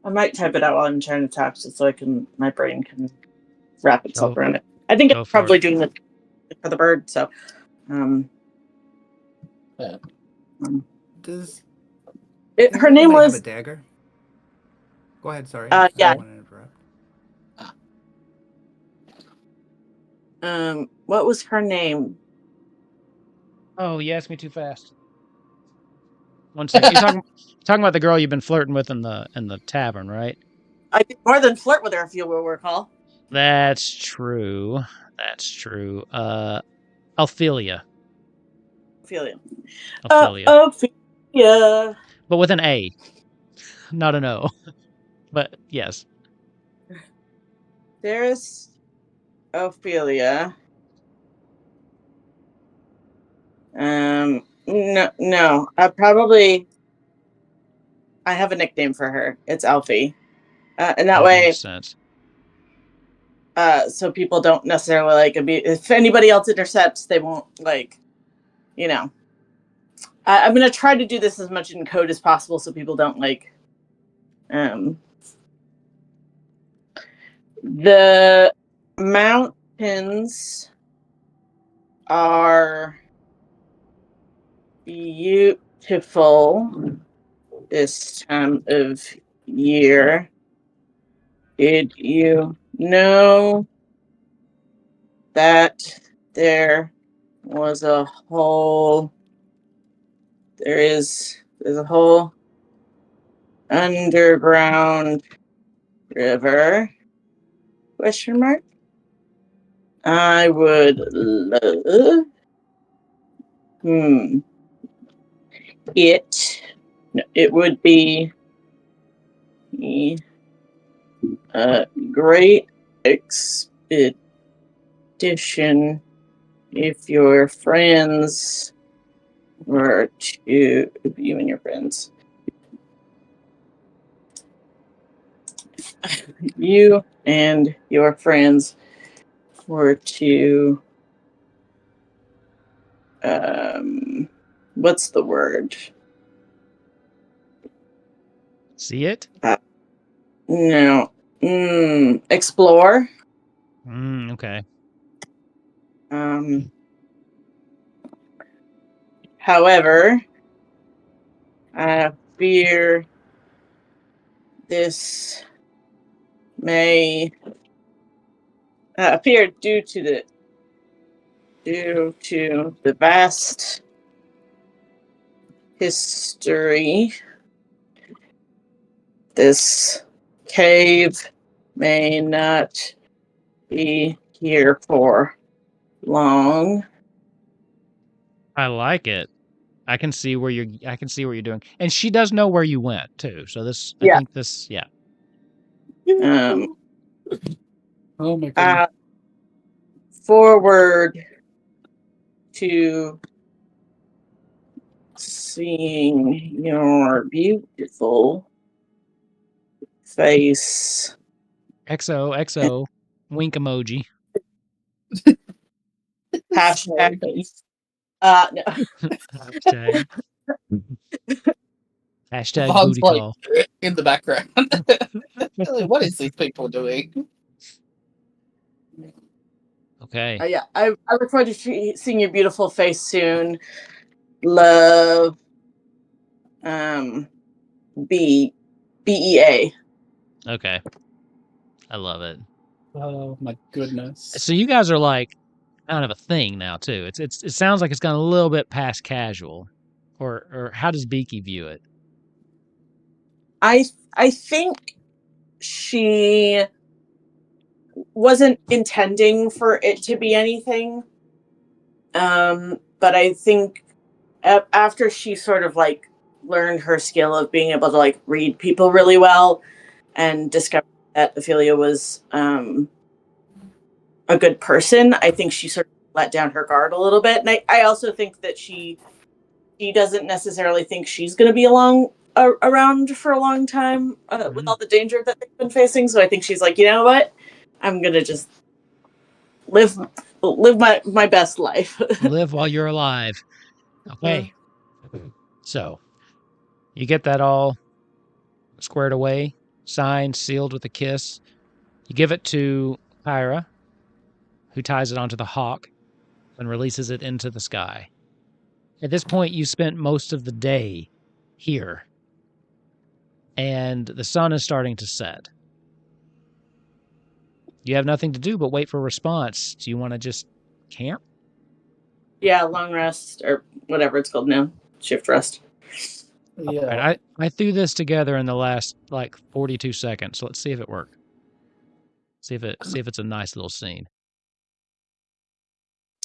I might type it out while I'm trying to talk, so my brain can wrap itself around it. I think I'm probably doing it for the bird. So, does her name was have a dagger? Go ahead. Sorry. Yeah. I don't want to interrupt. What was her name? Oh, you asked me too fast. One second. You're talking about the girl you've been flirting with in the tavern, right? I did more than flirt with her, if you will recall. That's true. Ophelia. Ophelia. But with an A, not an O. But yes. There's Ophelia. No. I have a nickname for her. It's Alfie. And that way makes sense. So people don't necessarily if anybody else intercepts, they won't I'm gonna try to do this as much in code as possible so people don't like. The mountains are beautiful this time of year. Did you know that there's a whole underground river? Question mark. I would love it would be a great expedition if your friends were to you and your friends. You and your friends were to what's the word? See it? No. Explore. Okay. However, I fear this may appear due to the vast history. This cave may not be here for long. I like it. I can see what you're doing. And she does know where you went too. So I think this, yeah. Oh my goodness. Forward to seeing your beautiful face. XO, wink emoji. Hashtag. No. Hashtag. Hashtag Vaughn's booty like call. in the background. What is these people doing? Okay. Yeah, I look forward to seeing your beautiful face soon. Love. BEA. Okay. I love it. Oh my goodness. So you guys are like kind of a thing now too. It sounds like it's gone a little bit past casual. Or how does Beaky view it? I think she wasn't intending for it to be anything. But I think after she sort of like learned her skill of being able to like read people really well and discovered that Ophelia was a good person, I think she sort of let down her guard a little bit. And I also think that she doesn't necessarily think she's going to be around for a long time with all the danger that they've been facing. So I think she's like, you know what? I'm going to just live my best life. Live while you're alive. Okay. So you get that all squared away, signed, sealed with a kiss. You give it to Kyra, who ties it onto the hawk and releases it into the sky. At this point, you spent most of the day here, and the sun is starting to set. You have nothing to do but wait for a response. Do you want to just camp? Yeah, long rest or whatever it's called now, shift rest. Yeah. Right, I threw this together in the last like 42 seconds. So let's see if it worked. See if it's a nice little scene.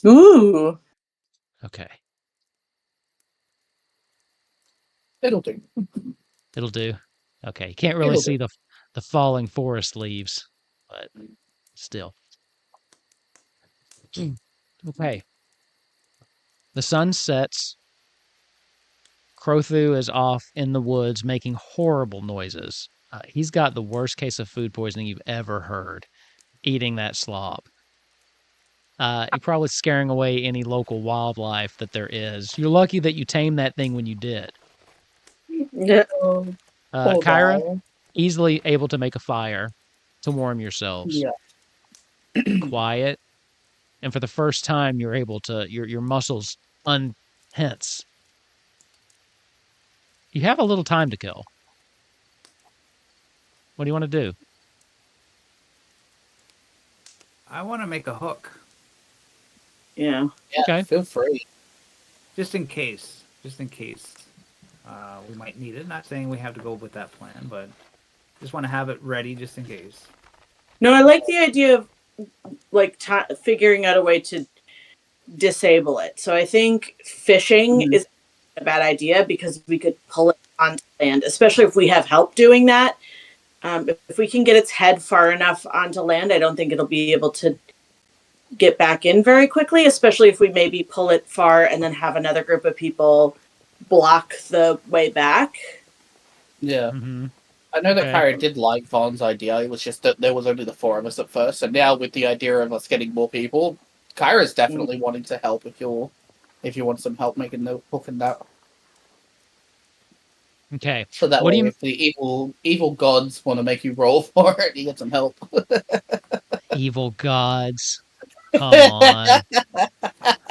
Ooh. Okay. It'll do. It'll do. Okay. You can't really see the falling forest leaves, but still. Okay. The sun sets. Crothu is off in the woods making horrible noises. He's got the worst case of food poisoning you've ever heard, eating that slop. You're probably scaring away any local wildlife that there is. You're lucky that you tamed that thing when you did. Yeah. Poor Kyra, guy. easily able to make a fire to warm yourselves. Yeah. Quiet. And for the first time, you're able to, your muscles untense. You have a little time to kill. What do you want to do? I want to make a hook, Yeah. Yeah, Okay. feel free. just in case. Just in case we might need it. Not saying we have to go with that plan, but just want to have it ready just in case. No, I like the idea of like figuring out a way to disable it. So I think fishing is a bad idea because we could pull it onto land, especially if we have help doing that. If we can get its head far enough onto land, I don't think it'll be able to get back in very quickly, especially if we maybe pull it far and then have another group of people block the way back. Yeah. Mm-hmm. I know that Okay. Kyra did like Vaughn's idea. It was just that there was only the 4 of us at first, and now with the idea of us getting more people, Kyra's definitely wanting to help if you want some help making the hook and that. Okay. So that What way, do you- if the evil gods want to make you roll for it, you get some help. Evil gods. Come on.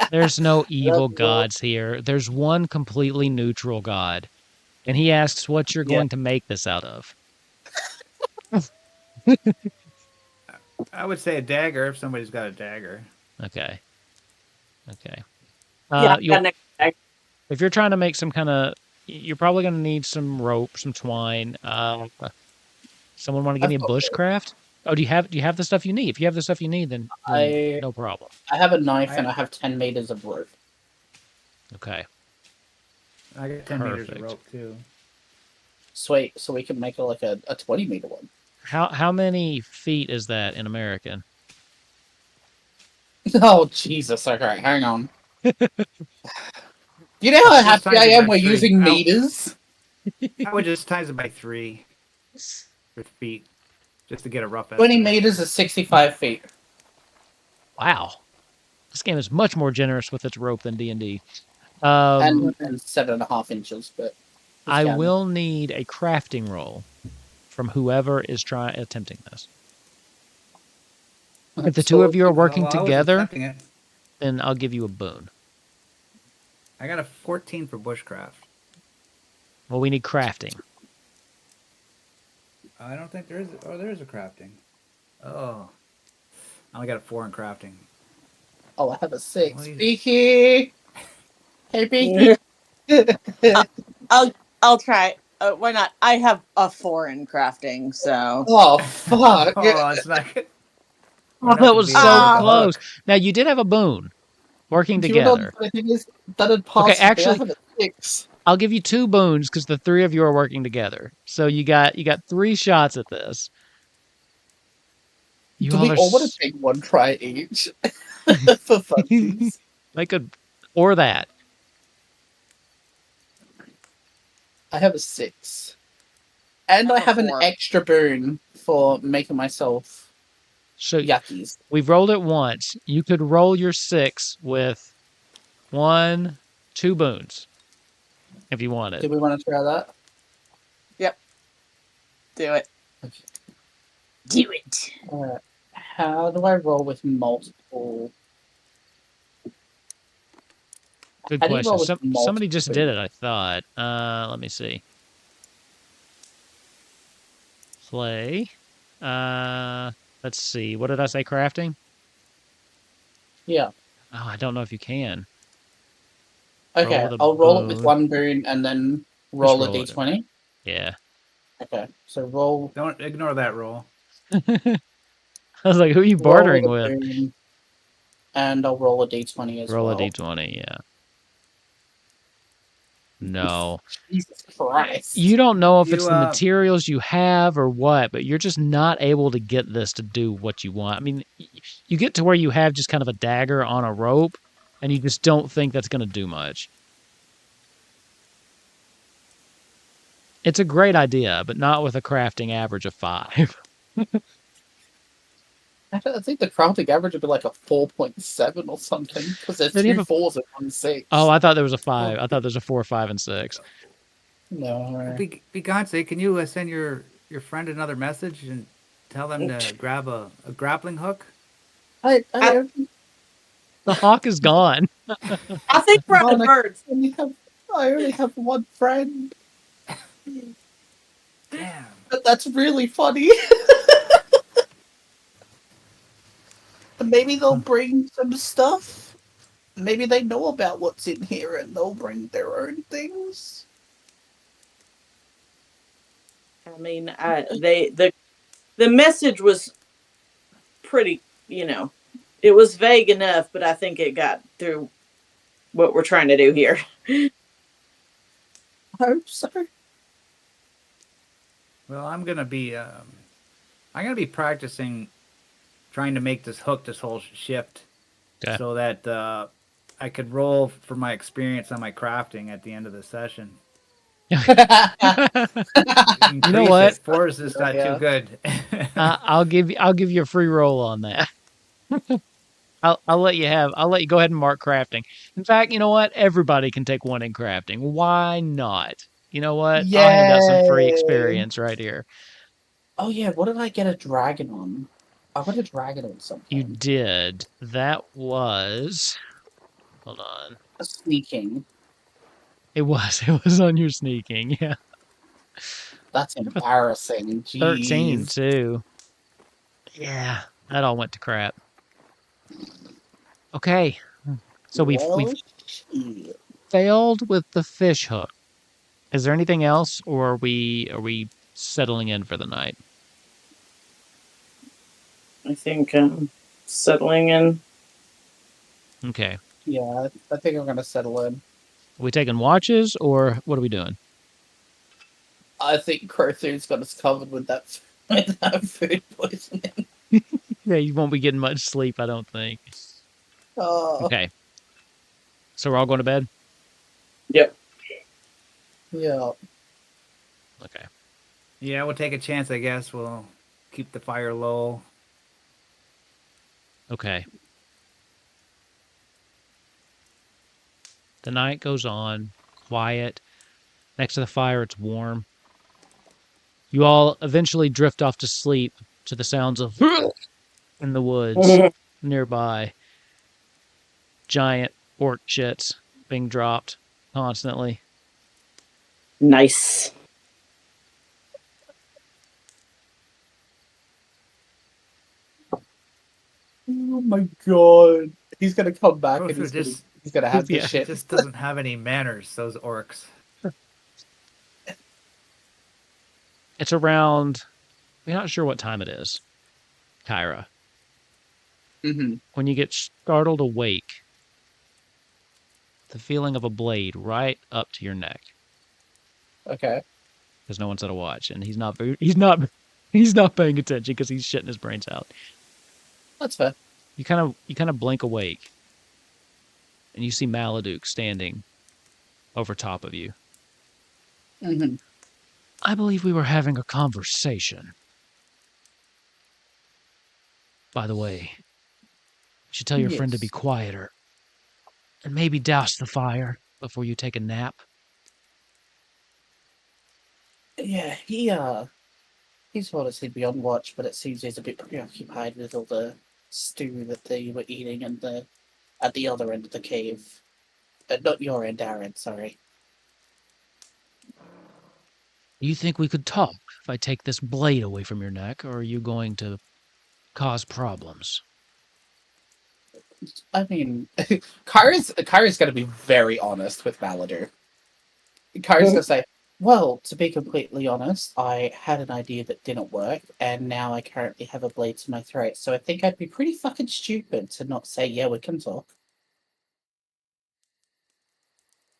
There's no evil Love. gods here. There's one completely neutral god. And he asks what you're Yeah. going to make this out of. I would say a dagger if somebody's got a dagger. Okay. Okay. Yeah, If you're trying to make some kind of, you're probably going to need some rope, some twine. Someone want to give me a I've got bushcraft? Oh, do you have the stuff you need? If you have the stuff you need, then no problem. I have a knife and I have 10 meters of rope. Okay. I got 10 meters Perfect. of rope too. Sweet, so we can make a 20-meter one. How many feet is that in American? Oh Jesus! Okay, hang on. You know how Just happy times I it am by we're 3. using meters? I would just times it by 3 for feet, just to get a rough 20 estimate. meters is 65 feet. Wow. This game is much more generous with its rope than D&D. And 7.5 inches, but... I will need a crafting roll from whoever is attempting this. If the two of you are working Well, I was together, attempting it. then I'll give you a boon. I got a 14 for bushcraft. Well, we need crafting. I don't think there is. Oh, there is a crafting. Oh, I only got a 4 in crafting. Oh, I have a 6. Well, Beaky! Hey, Beaky! I'll try. Why not? I have a 4 in crafting, so. Oh, fuck! Oh, it's not good. Oh, that was so Ah. close. Now, you did have a boon working together. The thing is, that'd pass Okay, me. actually- I have a 6. I'll give you 2 boons because the 3 of you are working together. So you got 3 shots at this. You Do we are all want to take 1 try each? For funsies. I could, or that. I have a 6. And I have an 4. extra boon for making myself So yuckies. we've rolled it once. You could roll your 6 with 1, 2 boons if you wanted. Do we want to try that? Do it. Okay. Do it. How do I roll with multiple? Good How do you roll question. with Somebody just multiple? did it, I thought. Let me see. Play. Let's see. What did I say? Crafting? Yeah. Oh, I don't know if you can. Okay, Roll the I'll roll it with boon. 1 boon and then roll a roll it. d20. Yeah. Okay, so roll. Don't ignore that roll. I was like, who are you bartering roll the with? boon, and I'll roll a d20 as Roll well. a d20, yeah. No. Jesus Christ. You don't know if it's You, the materials you have or what, but you're just not able to get this to do what you want. I mean, you get to where you have just kind of a dagger on a rope, and you just don't think that's going to do much. It's a great idea, but not with a crafting average of 5. I think the crafting average would be like a 4.7 or something, because there's Then you two have a- 4s and 1 6. Oh, I thought there was a 5. I thought there was a 4, 5, and 6. No. Beyonce, can you send your friend another message and tell them to grab a grappling hook? I The hawk is gone. I think we're out of Monica, birds. I only have one friend. Damn. But that's really funny. Maybe they'll bring some stuff. Maybe they know about what's in here and they'll bring their own things. I mean, the message was pretty, it was vague enough, but I think it got through what we're trying to do here. I hope so. Well, I'm gonna be practicing trying to make this hook this whole shift, Okay. so that I could roll for my experience on my crafting at the end of the session. You know what? 4 is just not too good. I'll give you a free roll on that. I'll let you go ahead and mark crafting. In fact, you know what? Everybody can take 1 in crafting. Why not? You know what? I'll hand out some free Yay. experience right here. Oh yeah, what did I get a dragon on? I got a dragon on something. You did. That was. Hold on. A sneaking. It was on your sneaking. Yeah. That's embarrassing. Jeez. 13 too. Yeah, that all went to crap. Okay, so we've shit. failed with the fish hook. Is there anything else, or are we settling in for the night? I think settling in. Okay. Yeah, I think I'm gonna settle in. Are we taking watches, or what are we doing? I think Crowthoon's got us covered with that food poisoning. Yeah, you won't be getting much sleep, I don't think. Okay. So we're all going to bed? Yep. Yeah. Okay. Yeah, we'll take a chance, I guess. We'll keep the fire low. Okay. The night goes on, quiet. Next to the fire, it's warm. You all eventually drift off to sleep to the sounds of in the woods nearby. Giant orc shits being dropped constantly. Nice. Oh my god. He's gonna come back and he's gonna have this shit. Just doesn't have any manners, those orcs. It's around, we're not sure what time it is, Kyra. Mm-hmm. When you get startled awake, the feeling of a blade right up to your neck. Okay. Because no one's at a watch, and he's not paying attention because he's shitting his brains out. That's fair. You kind of blink awake, and you see Maladuk standing over top of you. Mm-hmm. I believe we were having a conversation. By the way, you should tell your friend to be quieter, and maybe douse the fire before you take a nap. Yeah, he told us he'd be on watch, but it seems he's a bit preoccupied with all the stew that they were eating at the other end of the cave. Not your end, our end, sorry. You think we could talk if I take this blade away from your neck, or are you going to cause problems? I mean, Kyra's gonna be very honest with Maladuk. Kyra's gonna say, well, to be completely honest, I had an idea that didn't work, and now I currently have a blade to my throat, so I think I'd be pretty fucking stupid to not say, yeah, we can talk.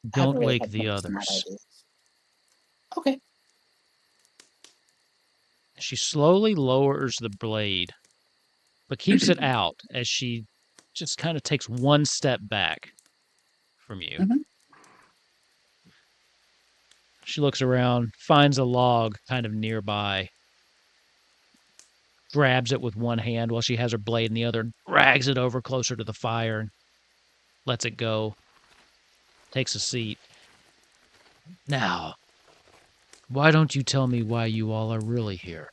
Don't wake the others. Okay. She slowly lowers the blade, but keeps it out as she just kind of takes one step back from you. Mm-hmm. She looks around, finds a log kind of nearby. grabs it with one hand while she has her blade in the other, and drags it over closer to the fire, and lets it go. Takes a seat. Now, why don't you tell me why you all are really here?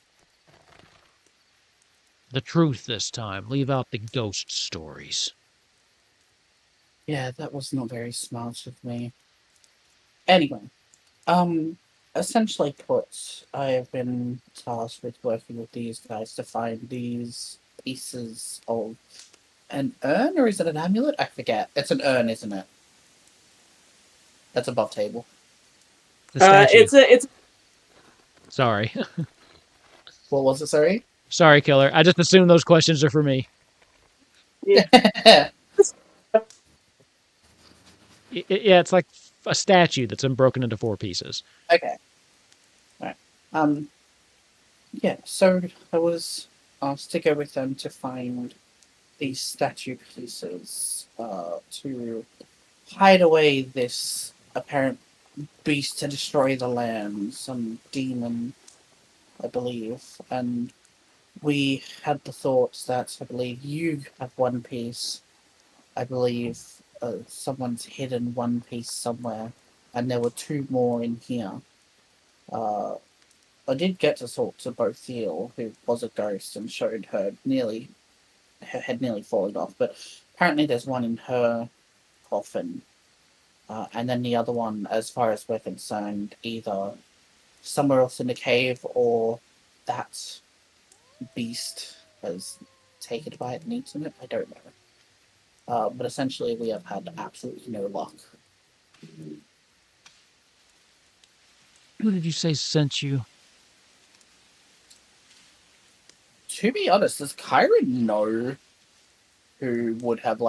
The truth this time. Leave out the ghost stories. Yeah, that was not very smart of me. Anyway, essentially put, I have been tasked with working with these guys to find these pieces of an urn, or is it an amulet? I forget. It's an urn, isn't it? That's above table. The statue. It's Sorry. What was it, sorry? Sorry, Killer. I just assume those questions are for me. Yeah. Yeah, it's like a statue that's been broken into 4 pieces. Okay. Right. Yeah, so I was asked to go with them to find these statue pieces to hide away this apparent beast to destroy the land, some demon, I believe. And we had the thoughts that I believe you have one piece. I believe someone's hidden one piece somewhere, and there were 2 more in here. I did get to talk to Bothil, who was a ghost, and showed her head nearly fallen off, but apparently there's one in her coffin. And then the other one, as far as we're concerned, either somewhere else in the cave or that beast has taken it by it and eaten it. I don't know. But essentially, we have had absolutely no luck. Who did you say sent you? To be honest, does Kyra know who would have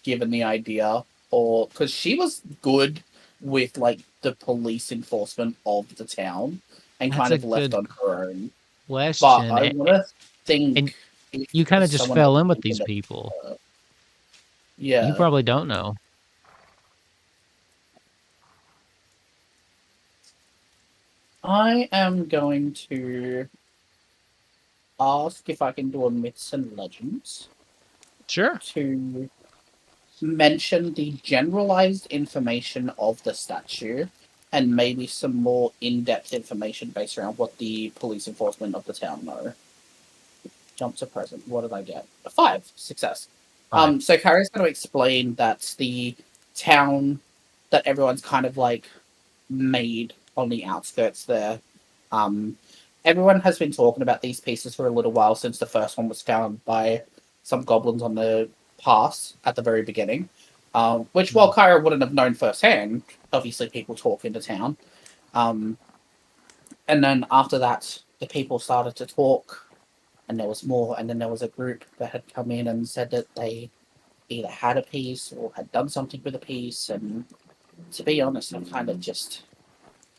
given the idea, or because she was good with the police enforcement of the town and That's kind of a left good on her own. question. But I want to think and if you kind of just someone fell else in with thinking these that- people. Yeah, You probably don't know. I am going to ask if I can do a myths and legends Sure. to mention the generalized information of the statue and maybe some more in-depth information based around what the police enforcement of the town know. Jump to present. What did I get? A 5. Success. 5. So Carrie's going to explain that the town that everyone's kind of made on the outskirts there. Everyone has been talking about these pieces for a little while since the first one was found by some goblins on the pass at the very beginning. Which, while Kyra wouldn't have known firsthand, obviously people talk in the town. And then after that, the people started to talk, and there was more, and then there was a group that had come in and said that they either had a piece or had done something with a piece, and to be honest, I kind of just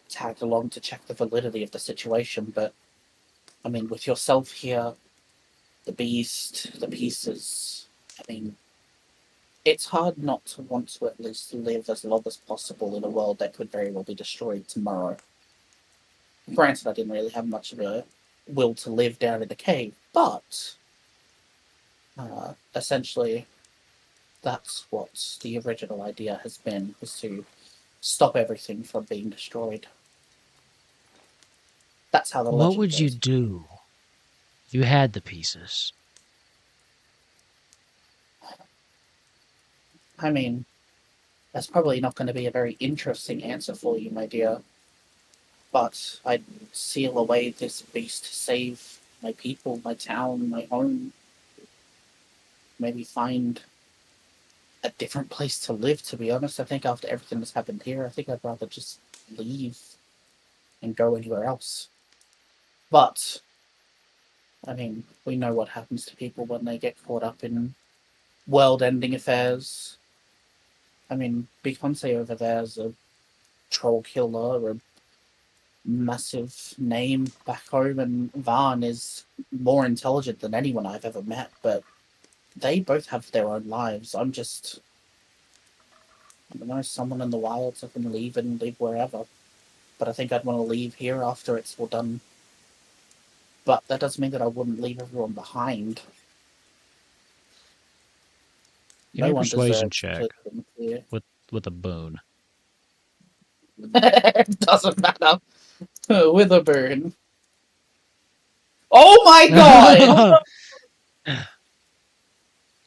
tagged along to check the validity of the situation, but I mean, with yourself here, the beast, the pieces, I mean, it's hard not to want to at least live as long as possible in a world that could very well be destroyed tomorrow. Granted, I didn't really have much of a will to live down in the cave, but essentially, that's what the original idea has been, is to stop everything from being destroyed. That's how the legend What would you goes. do if you had the pieces? I mean, that's probably not going to be a very interesting answer for you, my dear. But I'd seal away this beast to save my people, my town, my home. Maybe find a different place to live, to be honest. I think after everything that's happened here, I think I'd rather just leave and go anywhere else. But, I mean, we know what happens to people when they get caught up in world-ending affairs. I mean, Beyonce over there's a troll killer, a massive name back home, and Vaughn is more intelligent than anyone I've ever met, but they both have their own lives. I'm just, I don't know, someone in the wilds. I can leave and live wherever. But I think I'd want to leave here after it's all done. but that doesn't mean that I wouldn't leave everyone behind. Give me a No one persuasion deserves check to live in fear. with a boon. It doesn't matter. With a burn. Oh my god!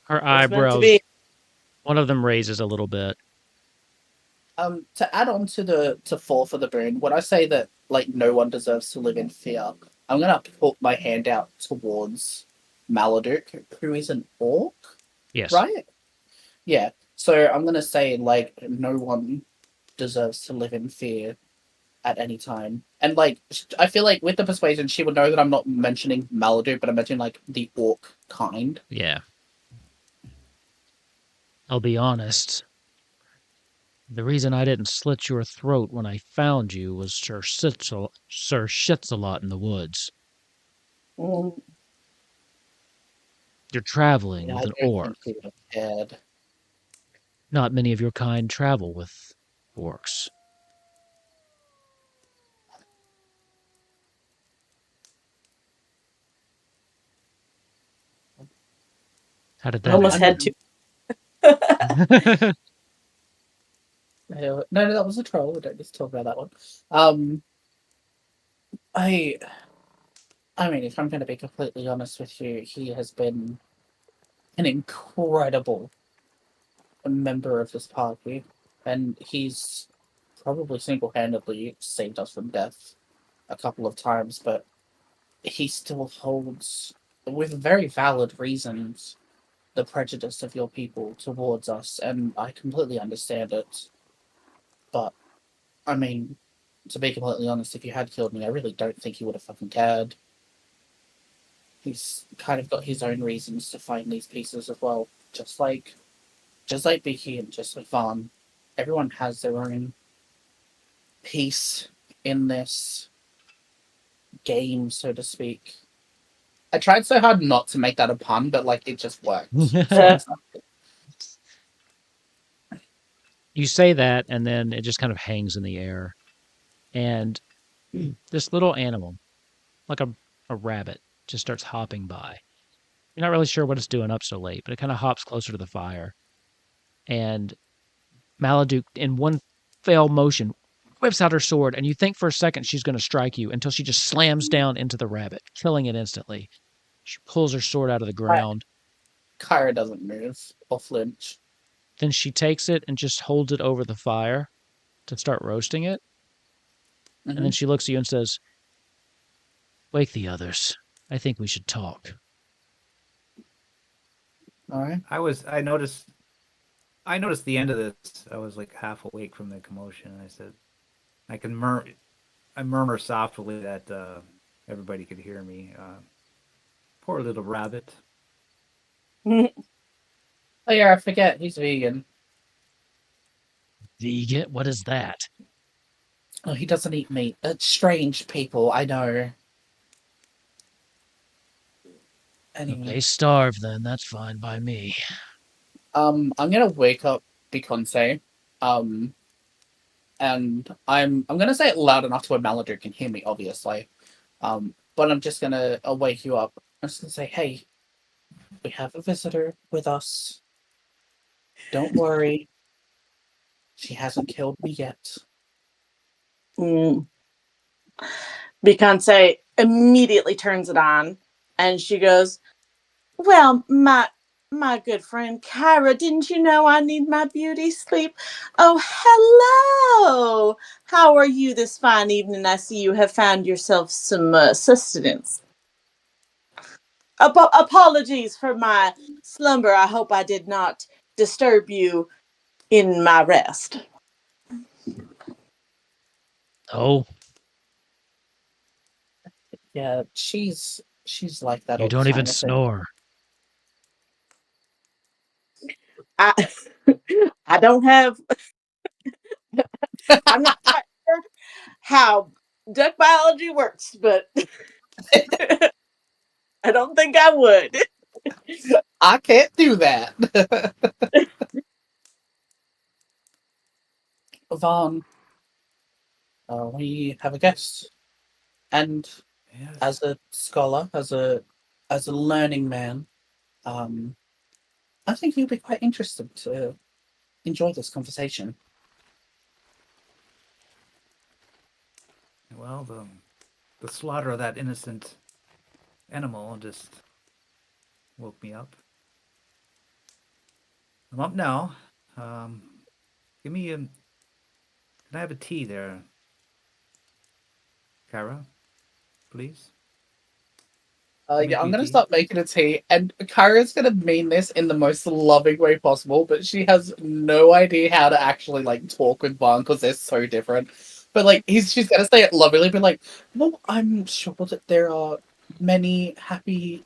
Her It's meant to eyebrows, be. one of them raises a little bit. To add on to fall for the burn, when I say that like no one deserves to live in fear, I'm gonna put my hand out towards Maladuk, who is an orc, Yes. right? Yeah. So I'm gonna say like no one deserves to live in fear at any time. And like I feel like with the persuasion, she would know that I'm not mentioning Maladuk, but I'm mentioning like the orc kind. Yeah. I'll be honest. The reason I didn't slit your throat when I found you was Sir shits a lot in the woods. Mm, You're traveling Yeah, with I an don't orc. think he would have cared. Not many of your kind travel with orcs. How did I that almost I had mean, to. no, that was a troll. We don't need to talk about that one. Um, I, I mean, if I'm going to be completely honest with you, he has been an incredible member of this party, and he's probably single-handedly saved us from death a couple of times, but he still holds, with very valid reasons, the prejudice of your people towards us, and I completely understand it. But, I mean, to be completely honest, if you had killed me, I really don't think he would have fucking cared. He's kind of got his own reasons to find these pieces as well. Just like Becky and just like Vaughn, everyone has their own piece in this game, so to speak. I tried so hard not to make that a pun, but like it just worked. You say that, and then it just kind of hangs in the air. And this little animal, like a rabbit, just starts hopping by. You're not really sure what it's doing up so late, but it kind of hops closer to the fire. And Maladuk, in one fell motion, whips out her sword, and you think for a second she's going to strike you until she just slams down into the rabbit, killing it instantly. She pulls her sword out of the ground. Kyra doesn't move or flinch. Then she takes it and just holds it over the fire to start roasting it. Mm-hmm. And then she looks at you and says, "Wake the others. I think we should talk." All right. I noticed the end of this. I was like half awake from the commotion. And I said, I murmur softly that everybody could hear me. Poor little rabbit. Oh yeah, I forget he's vegan. Vegan? What is that? Oh, he doesn't eat meat. It's strange people, I know. Anyway, Okay, starve then. That's fine by me. I'm gonna wake up Beyonce, and I'm gonna say it loud enough to where Maladuk can hear me, obviously. But I'm just gonna wake you up. I'm just gonna say, hey, we have a visitor with us. Don't worry. She hasn't killed me yet. Beyonce immediately turns it on, and she goes, "Well, my good friend Kyra, didn't you know I need my beauty sleep? Oh, hello! How are you this fine evening? I see you have found yourself some sustenance. Apologies for my slumber. I hope I did not disturb you in my rest." Oh, Yeah, she's like that you all the don't time. even I think. snore. I I don't have. I'm not quite sure how duck biology works, but I don't think I would. I can't do that. Vaughn, we have a guest. And Yes. as a scholar, as a learning man, I think you'll be quite interested to enjoy this conversation. Well, the slaughter of that innocent animal just woke me up. I'm up now. Give me a. Can I have a tea there, Kara? Please. Yeah, I'm gonna tea. start making a tea, and Kyra's gonna mean this in the most loving way possible, but she has no idea how to actually like talk with Vaughn because they're so different. But like, she's gonna say it lovingly, but like, well, I'm sure that there are many happy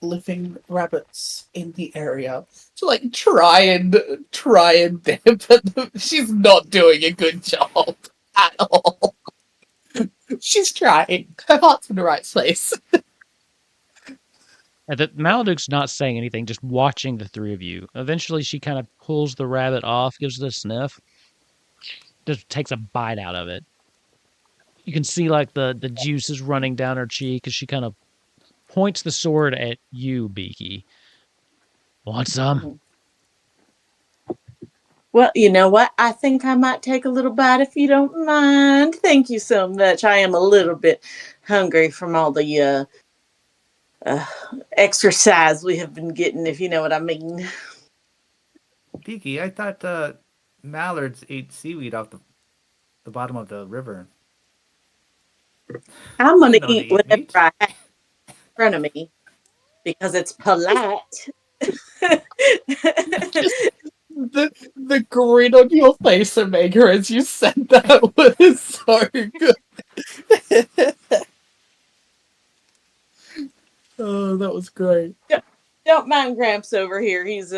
living rabbits in the area. To like try and dip, but she's not doing a good job at all. She's trying. Her heart's in the right place. And that Maladuk's not saying anything, just watching the three of you. Eventually, she kind of pulls the rabbit off, gives it a sniff, just takes a bite out of it. You can see like the juice is running down her cheek as she kind of points the sword at you, Beaky. Want some? Well, you know what? I think I might take a little bite if you don't mind. Thank you so much. I am a little bit hungry from all the exercise we have been getting, if you know what I mean. Tiki, I thought mallards ate seaweed off the bottom of the river. I'm going to They eat eat whatever meat. I have in front of me because it's polite. The grin on your face, Omega, as you said that was so good. Oh, that was great. Don't mind Gramps over here. He's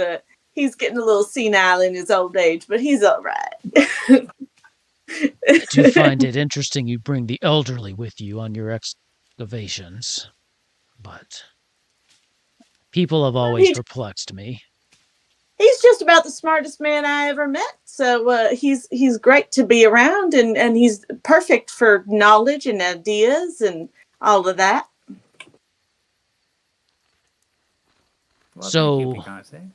getting a little senile in his old age, but he's all right. I do find it interesting you bring the elderly with you on your excavations, but people have always perplexed me. He's just about the smartest man I ever met. So he's great to be around, and he's perfect for knowledge and ideas and all of that. Well, thank you, So, Picante.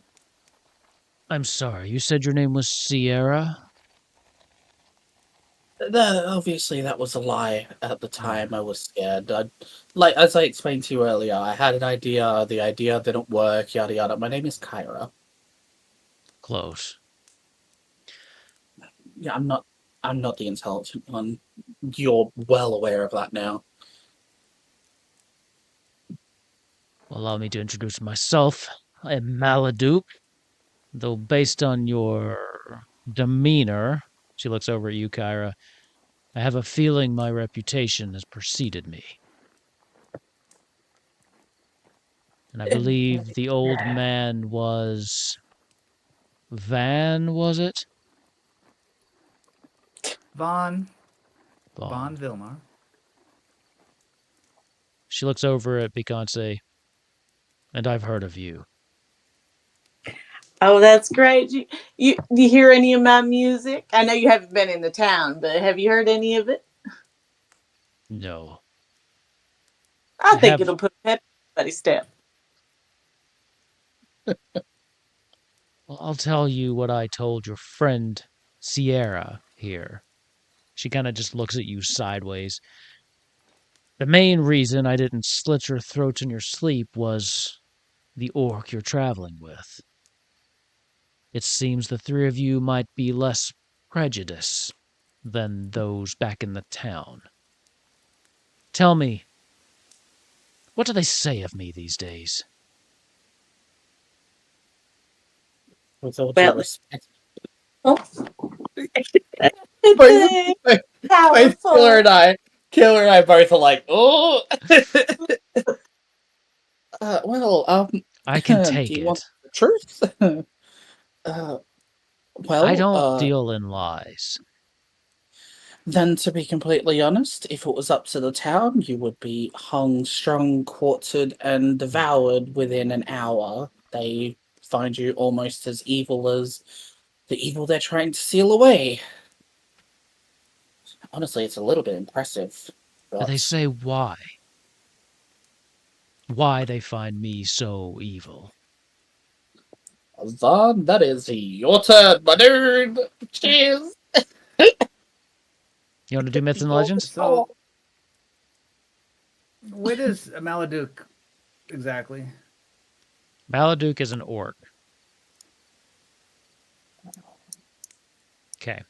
I'm sorry, you said your name was Sierra? Obviously, that was a lie. At the time, I was scared. Like as I explained to you earlier, I had an idea. The idea didn't work. Yada yada. My name is Kyra. Close. Yeah, I'm not. I'm not the intelligent one. You're well aware of that now. Allow me to introduce myself. I am Maladuk, though based on your demeanor, she looks over at you, Kyra, I have a feeling my reputation has preceded me. And I believe the old man was Van, was it? Von Vilmar. She looks over at Picante, and I've heard of you. Oh, that's great. You hear any of my music? I know you haven't been in the town, but have you heard any of it? No. I think it'll put a pep in somebody's step. Well, I'll tell you what I told your friend Sierra here. She kind of just looks at you sideways. The main reason I didn't slit your throat in your sleep was the orc you're traveling with. It seems the three of you might be less prejudiced than those back in the town. Tell me, what do they say of me these days? With all due respect. Both Killer and I both are like, oh. I can do take you it. want the truth? I don't deal in lies. Then, to be completely honest, if it was up to the town, you would be hung, strung, quartered, and devoured within an hour. They find you almost as evil as the evil they're trying to seal away. Honestly, it's a little bit impressive. Do they say why? why they find me so evil. Zahn, that is your turn, my dude. Cheers. You want to do myths and legends? So, what is a Maladuk exactly? Maladuk is an orc. Okay.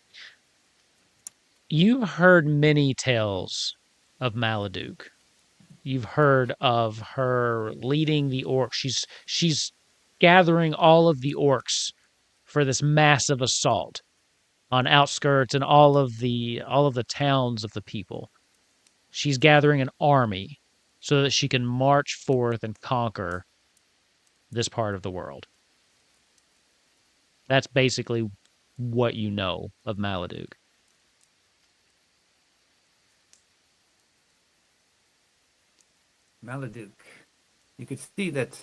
You've heard many tales of Maladuk. You've heard of her leading the orcs. She's gathering all of the orcs for this massive assault on outskirts and all of the towns of the people. She's gathering an army so that she can march forth and conquer this part of the world. That's basically what you know of Maladuk. Maladuk. You could see that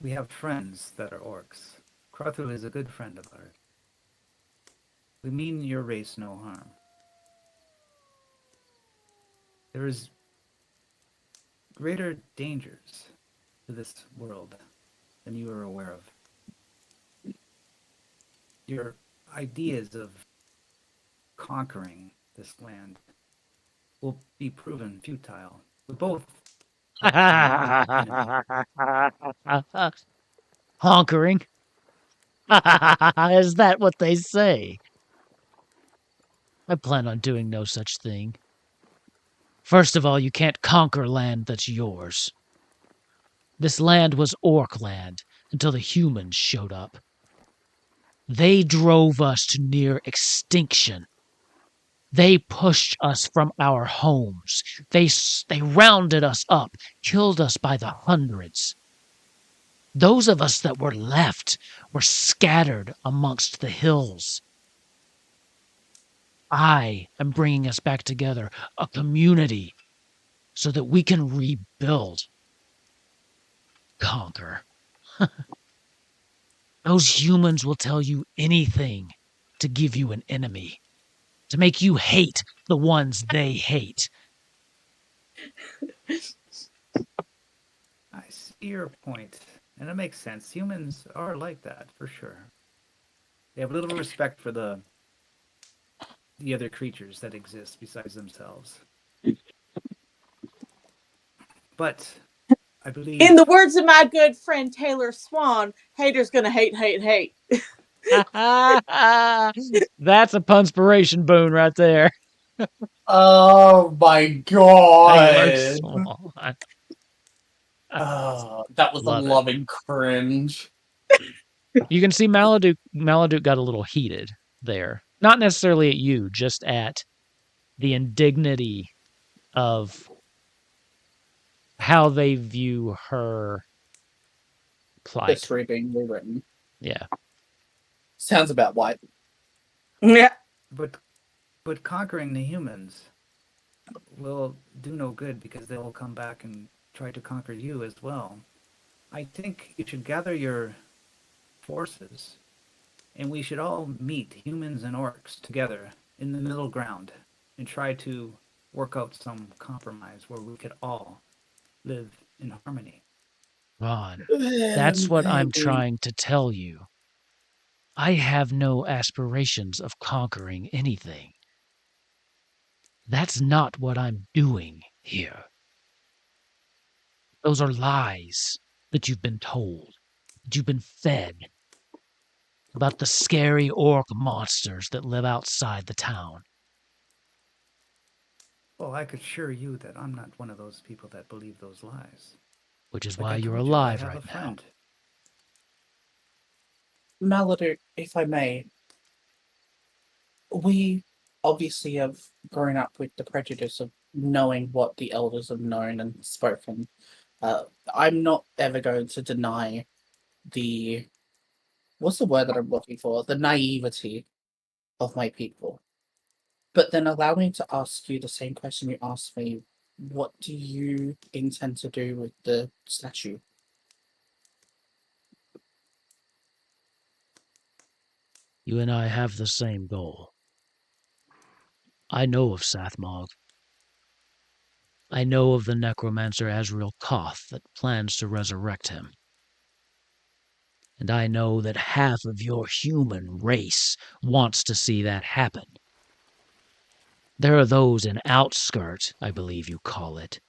we have friends that are orcs. Krothu is a good friend of ours. We mean your race no harm. There is greater dangers to this world than you are aware of. Your ideas of conquering this land will be proven futile. We both Honkering. Is that what they say? I plan on doing no such thing. First of all, you can't conquer land that's yours. This land was orc land until the humans showed up. They drove us to near extinction. They pushed us from our homes. They rounded us up, killed us by the hundreds. Those of us that were left were scattered amongst the hills. I am bringing us back together, a community, so that we can rebuild. Conquer. Those humans will tell you anything to give you an enemy, to make you hate the ones they hate. I see your point, and it makes sense. Humans are like that, for sure. They have little respect for the other creatures that exist besides themselves. But I believe, In the words of my good friend Taylor Swan, haters gonna hate, hate, hate. That's a punspiration boon right there. Oh my Taylor god. Swan. That was Love a it. loving cringe. You can see Maladuk got a little heated there. Not necessarily at you, just at the indignity of how they view her plight. History being rewritten. Yeah. Sounds about white. Yeah. but conquering the humans will do no good because they will come back and try to conquer you as well. I think you should gather your forces, and we should all meet, humans and orcs, together in the middle ground and try to work out some compromise where we could all live in harmony. Ron, that's what I'm Maybe. trying to tell you. I have no aspirations of conquering anything. That's not what I'm doing here. Those are lies that you've been told, that you've been fed about the scary orc monsters that live outside the town. Well, I could assure you that I'm not one of those people that believe those lies. Which is Like why I you're told you, alive I have right a now. friend. Maladuk, if I may, we obviously have grown up with the prejudice of knowing what the elders have known and spoken. I'm not ever going to deny the what's the word that I'm looking for? The naivety of my people. But then allow me to ask you the same question you asked me. What do you intend to do with the statue? You and I have the same goal. I know of Sathmog. I know of the necromancer Azrael Koth that plans to resurrect him. And I know that half of your human race wants to see that happen. There are those in Outskirt, I believe you call it,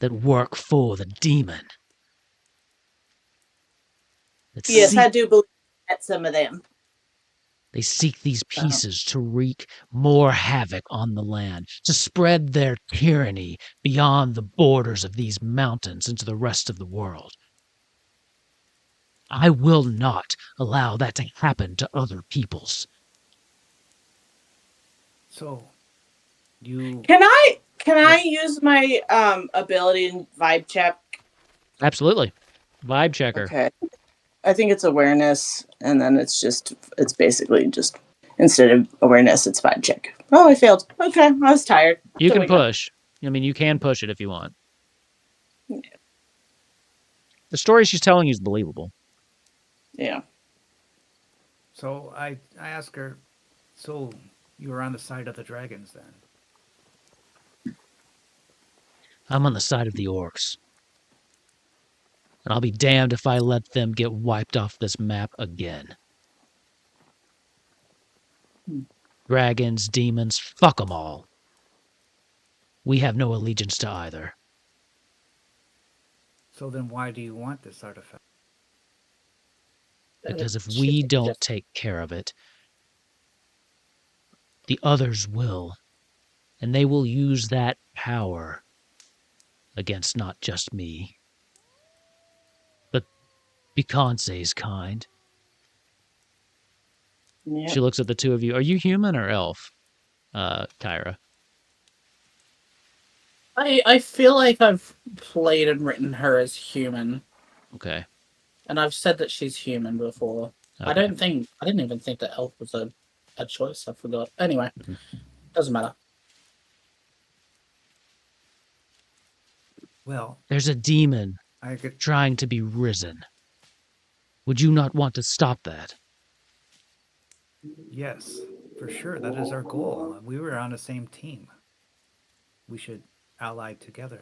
that work for the demon. Yes, I do believe that some of them. They seek these pieces to wreak more havoc on the land, to spread their tyranny beyond the borders of these mountains into the rest of the world. I will not allow that to happen to other peoples. So, you... Can I use my ability in vibe check? Absolutely. Vibe checker. Okay. I think it's awareness, and then it's basically just, instead of awareness, it's vibe check. Oh, I failed. Okay, I was tired. You can push. I mean, you can push it if you want. Yeah. The story she's telling you is believable. Yeah. So I ask her, so you were on the side of the dragons then? I'm on the side of the orcs. And I'll be damned if I let them get wiped off this map again. Dragons, demons, fuck them all. We have no allegiance to either. So then why do you want this artifact? Because if we don't take care of it, the others will. And they will use that power against not just me, but Beyonce's kind. Yep. She looks at the two of you. Are you human or elf, Kyra? I feel like I've played and written her as human. Okay. And I've said that she's human before. Okay. I didn't even think that elf was a choice. I forgot. Anyway, doesn't matter. Well, there's a demon trying to be risen. Would you not want to stop that? Yes, for sure. That is our goal. We were on the same team. We should ally together.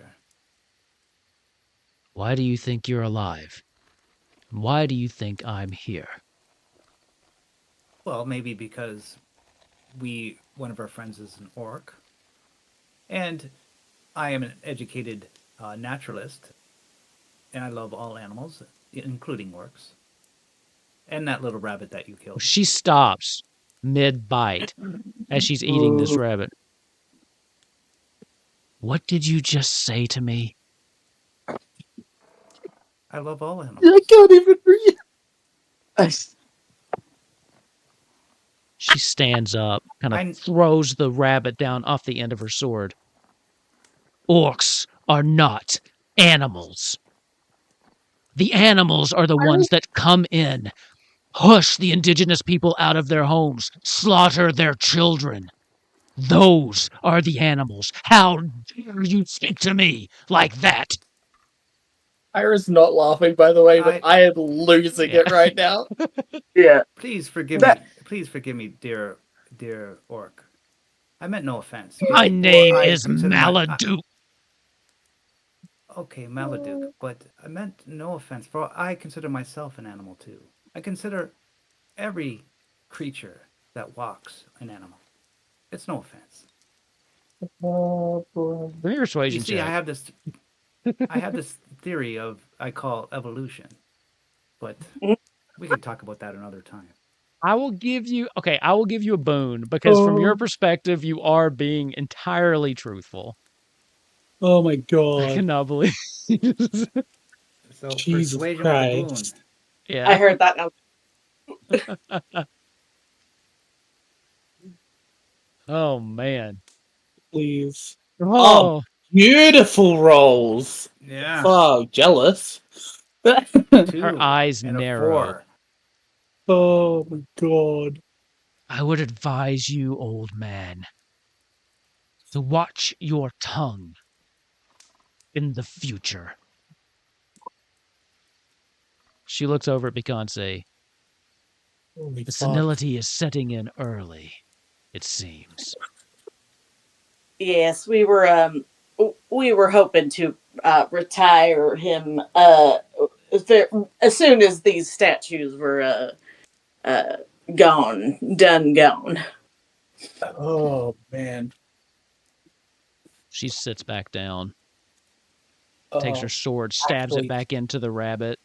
Why do you think you're alive? Why do you think I'm here? Well, maybe because one of our friends is an orc. And I am an educated naturalist. And I love all animals, including orcs. And that little rabbit that you killed. She stops mid-bite as she's eating this rabbit. What did you just say to me? I love all animals. I can't even breathe. She stands up, kind of throws the rabbit down off the end of her sword. Orcs are not animals. The animals are the ones that come in, push the indigenous people out of their homes, slaughter their children. Those are the animals. How dare you speak to me like that? Ira's not laughing, by the way, but I am losing it right now. Yeah. Please forgive me. Please forgive me, dear orc. I meant no offense. My name is Maladuk. Okay, Maladuk, but I meant no offense, for I consider myself an animal too. I consider every creature that walks an animal. It's no offense. Persuasion check. You see, check. I have this theory I call evolution, but we can talk about that another time. I will give you a boon, because from your perspective, you are being entirely truthful. Oh my god. I cannot believe So Jesus persuasion Christ. with a boon. Yeah. I heard that now. Oh, man. Please. Oh, beautiful rolls. Yeah. Fuck, jealous. her eyes and narrow. Oh my god. I would advise you, old man, to watch your tongue in the future. She looks over at Beyonce. The senility is setting in early, it seems. Yes, we were we were hoping to retire him as soon as these statues were gone. Oh man. She sits back down, takes her sword, stabs actually- it back into the rabbit,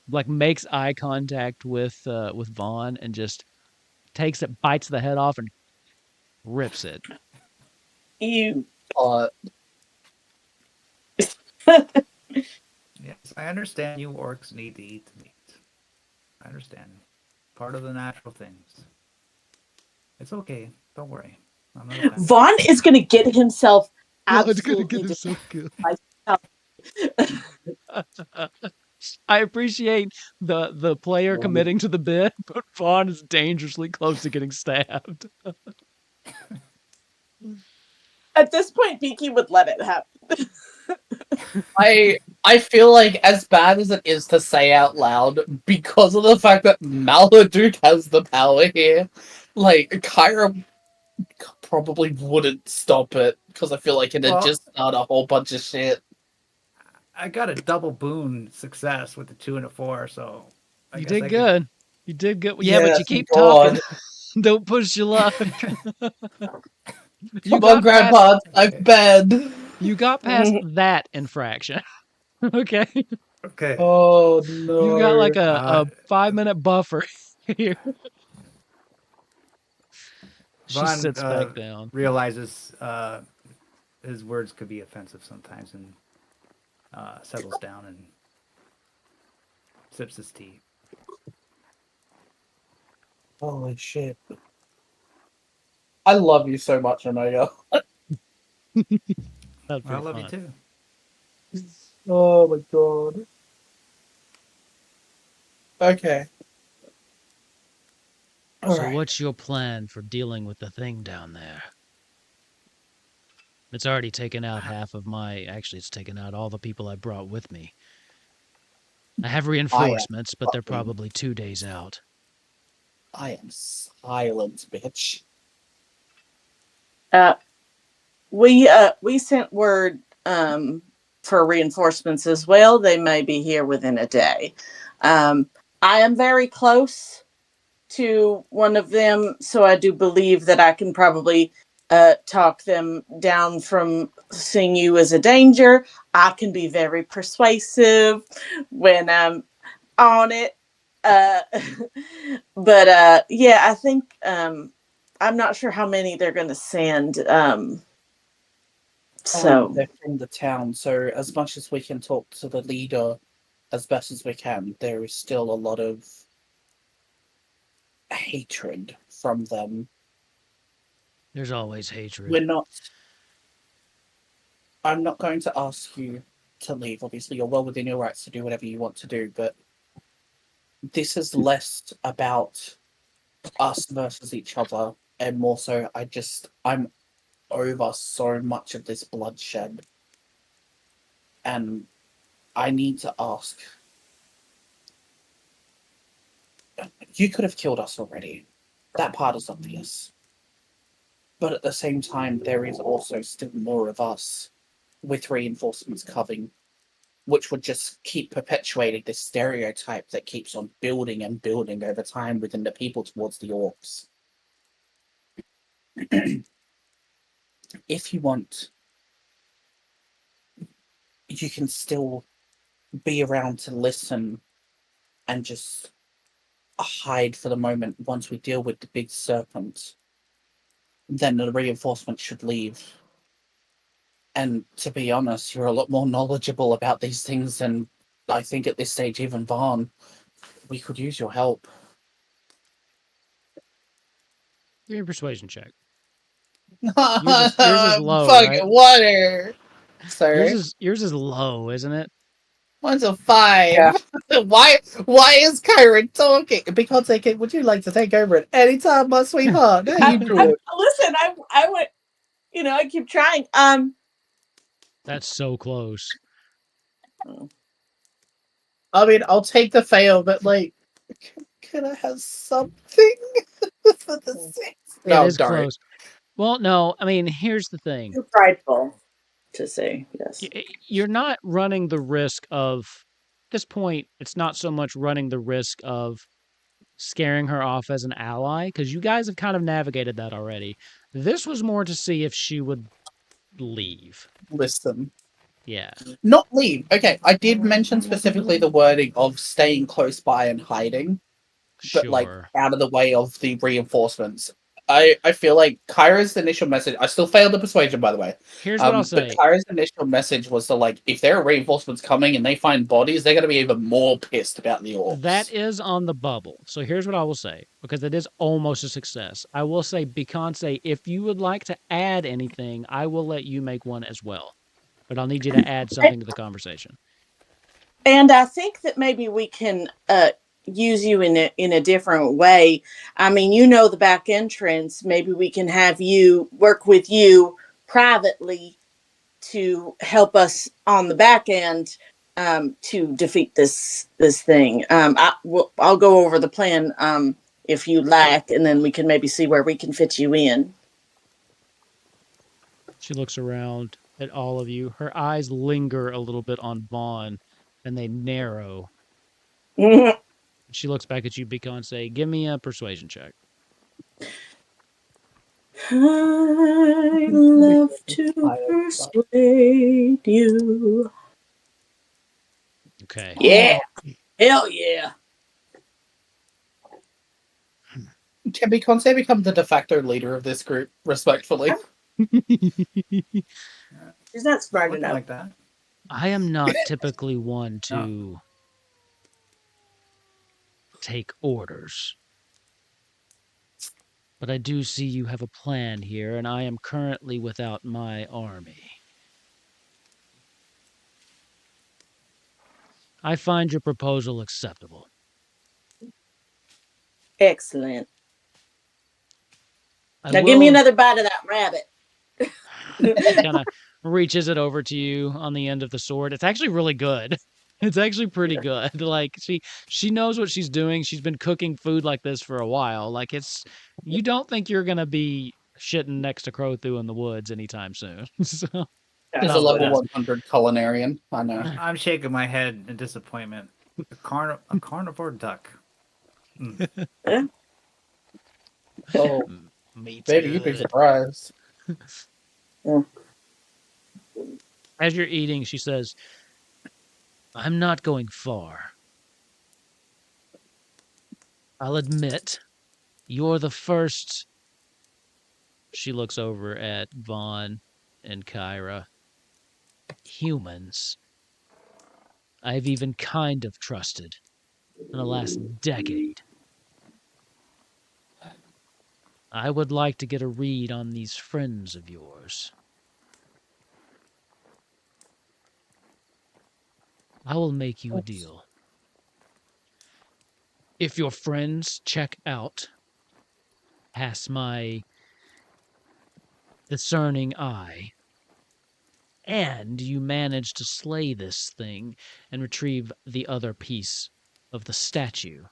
like makes eye contact with Vaughn, and just takes it, bites the head off, and rips it. You Yes, I understand you orcs need to eat the meat. I understand. Part of the natural things. It's okay. Don't worry. I'm not offended. Vaughn is going to get himself Vaughn's gonna absolutely get himself killed. destroyed. I appreciate the player Vaughn. committing to the bit, but Vaughn is dangerously close to getting stabbed. At this point, Beaky would let it happen. I feel like, as bad as it is to say out loud, because of the fact that Maladuk has the power here, like Kyra probably wouldn't stop it because I feel like it'd Well- just start a whole bunch of shit. I got a double boon success with the 2 and a 4, so I You guess did I could- good. You did good. Yeah, but you Yes, keep God. talking. Don't push your luck. Come on, Grandpa, I'm bad. You got past that infraction. Okay. Okay. Oh no! You got like a Uh, 5-minute buffer here. She Vaughn, sits back down. realizes his words could be offensive sometimes, and settles down and sips his tea. Holy shit! I love you so much, Omega. That's I pretty love you fun. too. Oh my god. Okay. So Alright. what's your plan for dealing with the thing down there? It's already taken out half of my... Actually, it's taken out all the people I brought with me. I have reinforcements, but they're fucking- probably 2 days out. I am silent, bitch. We sent word for reinforcements as well. They may be here within a day. I am very close to one of them, so I do believe that I can probably talk them down from seeing you as a danger. I can be very persuasive when I'm on it. But yeah, I think I'm not sure how many they're going to send. So They're from the town, so as much as we can talk to the leader as best as we can, there is still a lot of hatred from them. There's always hatred. I'm not going to ask you to leave. Obviously, you're well within your rights to do whatever you want to do, but this is less about us versus each other and more so I'm over so much of this bloodshed. And I need to ask. You could have killed us already. That part is obvious. But at the same time, there is also still more of us with reinforcements coming, which would just keep perpetuating this stereotype that keeps on building and building over time within the people towards the orcs. If you want, you can still be around to listen and just hide for the moment once we deal with the big serpent. Then the reinforcement should leave. And to be honest, you're a lot more knowledgeable about these things than I think at this stage, even Vaughn. We could use your help. Give me a persuasion check. Yours is low, fucking right? water. Sorry. Yours is low, isn't it? Mine's a 5. Yeah. Why is Kyron talking? Because they can, would you like to take over at any time, my sweetheart? How you doing? listen, I went. I keep trying. That's so close. I mean, I'll take the fail, but like, can I have something for the 6? It is close. Well, no, I mean, here's the thing. Too prideful to say yes. You're not running the risk of, at this point, it's not so much running the risk of scaring her off as an ally, because you guys have kind of navigated that already. This was more to see if she would leave. Listen. Yeah. Not leave. Okay, I did mention specifically the wording of staying close by and hiding, but like Sure. out of the way of the reinforcements. I feel like Kyra's initial message. I still failed the persuasion, by the way. Here's what I'll But say. Kyra's initial message was to like, if there are reinforcements coming and they find bodies, they're going to be even more pissed about the orcs. That is on the bubble. So here's what I will say, because it is almost a success. I will say, Beyonce, if you would like to add anything, I will let you make one as well. But I'll need you to add something to the conversation. And I think that maybe we can use you in a different way. I mean, you know the back entrance. Maybe we can have you work with you privately to help us on the back end to defeat this thing. I'll go over the plan if you like, and then we can maybe see where we can fit you in. She looks around at all of you. Her eyes linger a little bit on Vaughn, and they narrow. She looks back at you, Beyonce. Give me a persuasion check. I love to persuade you. Okay. Yeah. Hell yeah. Can Beyonce become the de facto leader of this group, respectfully? She's not smart Looking enough. like that. I am not typically one to take orders. But I do see you have a plan here, and I am currently without my army. I find your proposal acceptable. Excellent. Now give me another bite of that rabbit. She kind of reaches it over to you on the end of the sword. It's actually really good. It's actually pretty good. Like she knows what she's doing. She's been cooking food like this for a while. Like you don't think you're gonna be shitting next to Crowthu in the woods anytime soon. So He's a level 100 culinarian. I know. I'm shaking my head in disappointment. A carnivore duck. Oh, baby, you'd be surprised. As you're eating, she says, I'm not going far. I'll admit, you're the first. She looks over at Vaughn and Kyra. Humans I've even kind of trusted in the last decade. I would like to get a read on these friends of yours. I will make you a deal. If your friends check out past my discerning eye, and you manage to slay this thing and retrieve the other piece of the statue,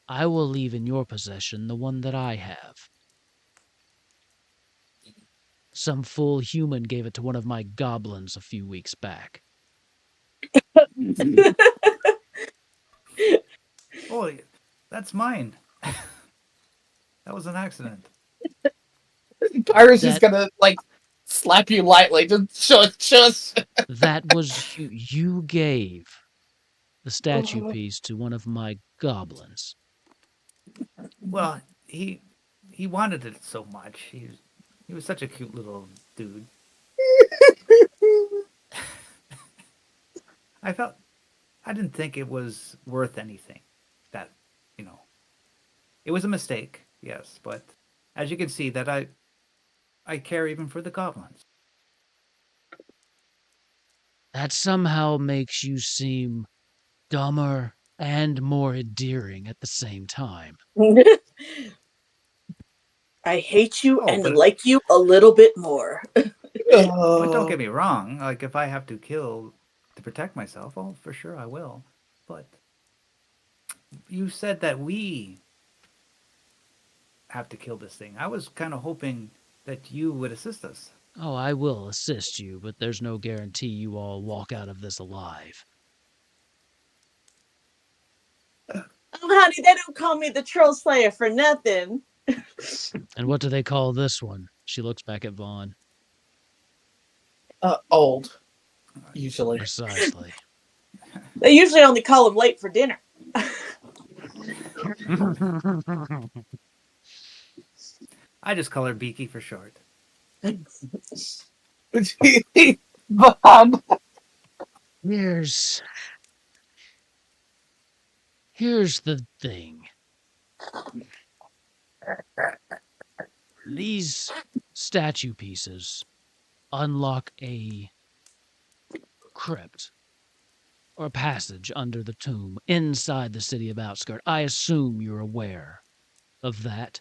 I will leave in your possession the one that I have. Some fool human gave it to one of my goblins a few weeks back. Oh, that's mine. That was an accident. Kyra's just gonna, like, slap you lightly. Just shush. That was you gave the statue piece to one of my goblins. Well, he wanted it so much. He was such a cute little dude. I didn't think it was worth anything. That, it was a mistake, yes, but as you can see, that I care even for the goblins. That somehow makes you seem dumber and more endearing at the same time. I hate you and like you a little bit more. But don't get me wrong. Like, if I have to kill to protect myself, oh, for sure I will. But you said that we have to kill this thing. I was kind of hoping that you would assist us. Oh, I will assist you, but there's no guarantee you all walk out of this alive. Oh, honey, they don't call me the Troll Slayer for nothing. And what do they call this one? She looks back at Vaughn. Old. Usually. Precisely. They usually only call him late for dinner. I just call her Beaky for short. But, Here's the thing. These statue pieces unlock a crypt or a passage under the tomb inside the city of Outskirt. I assume you're aware of that.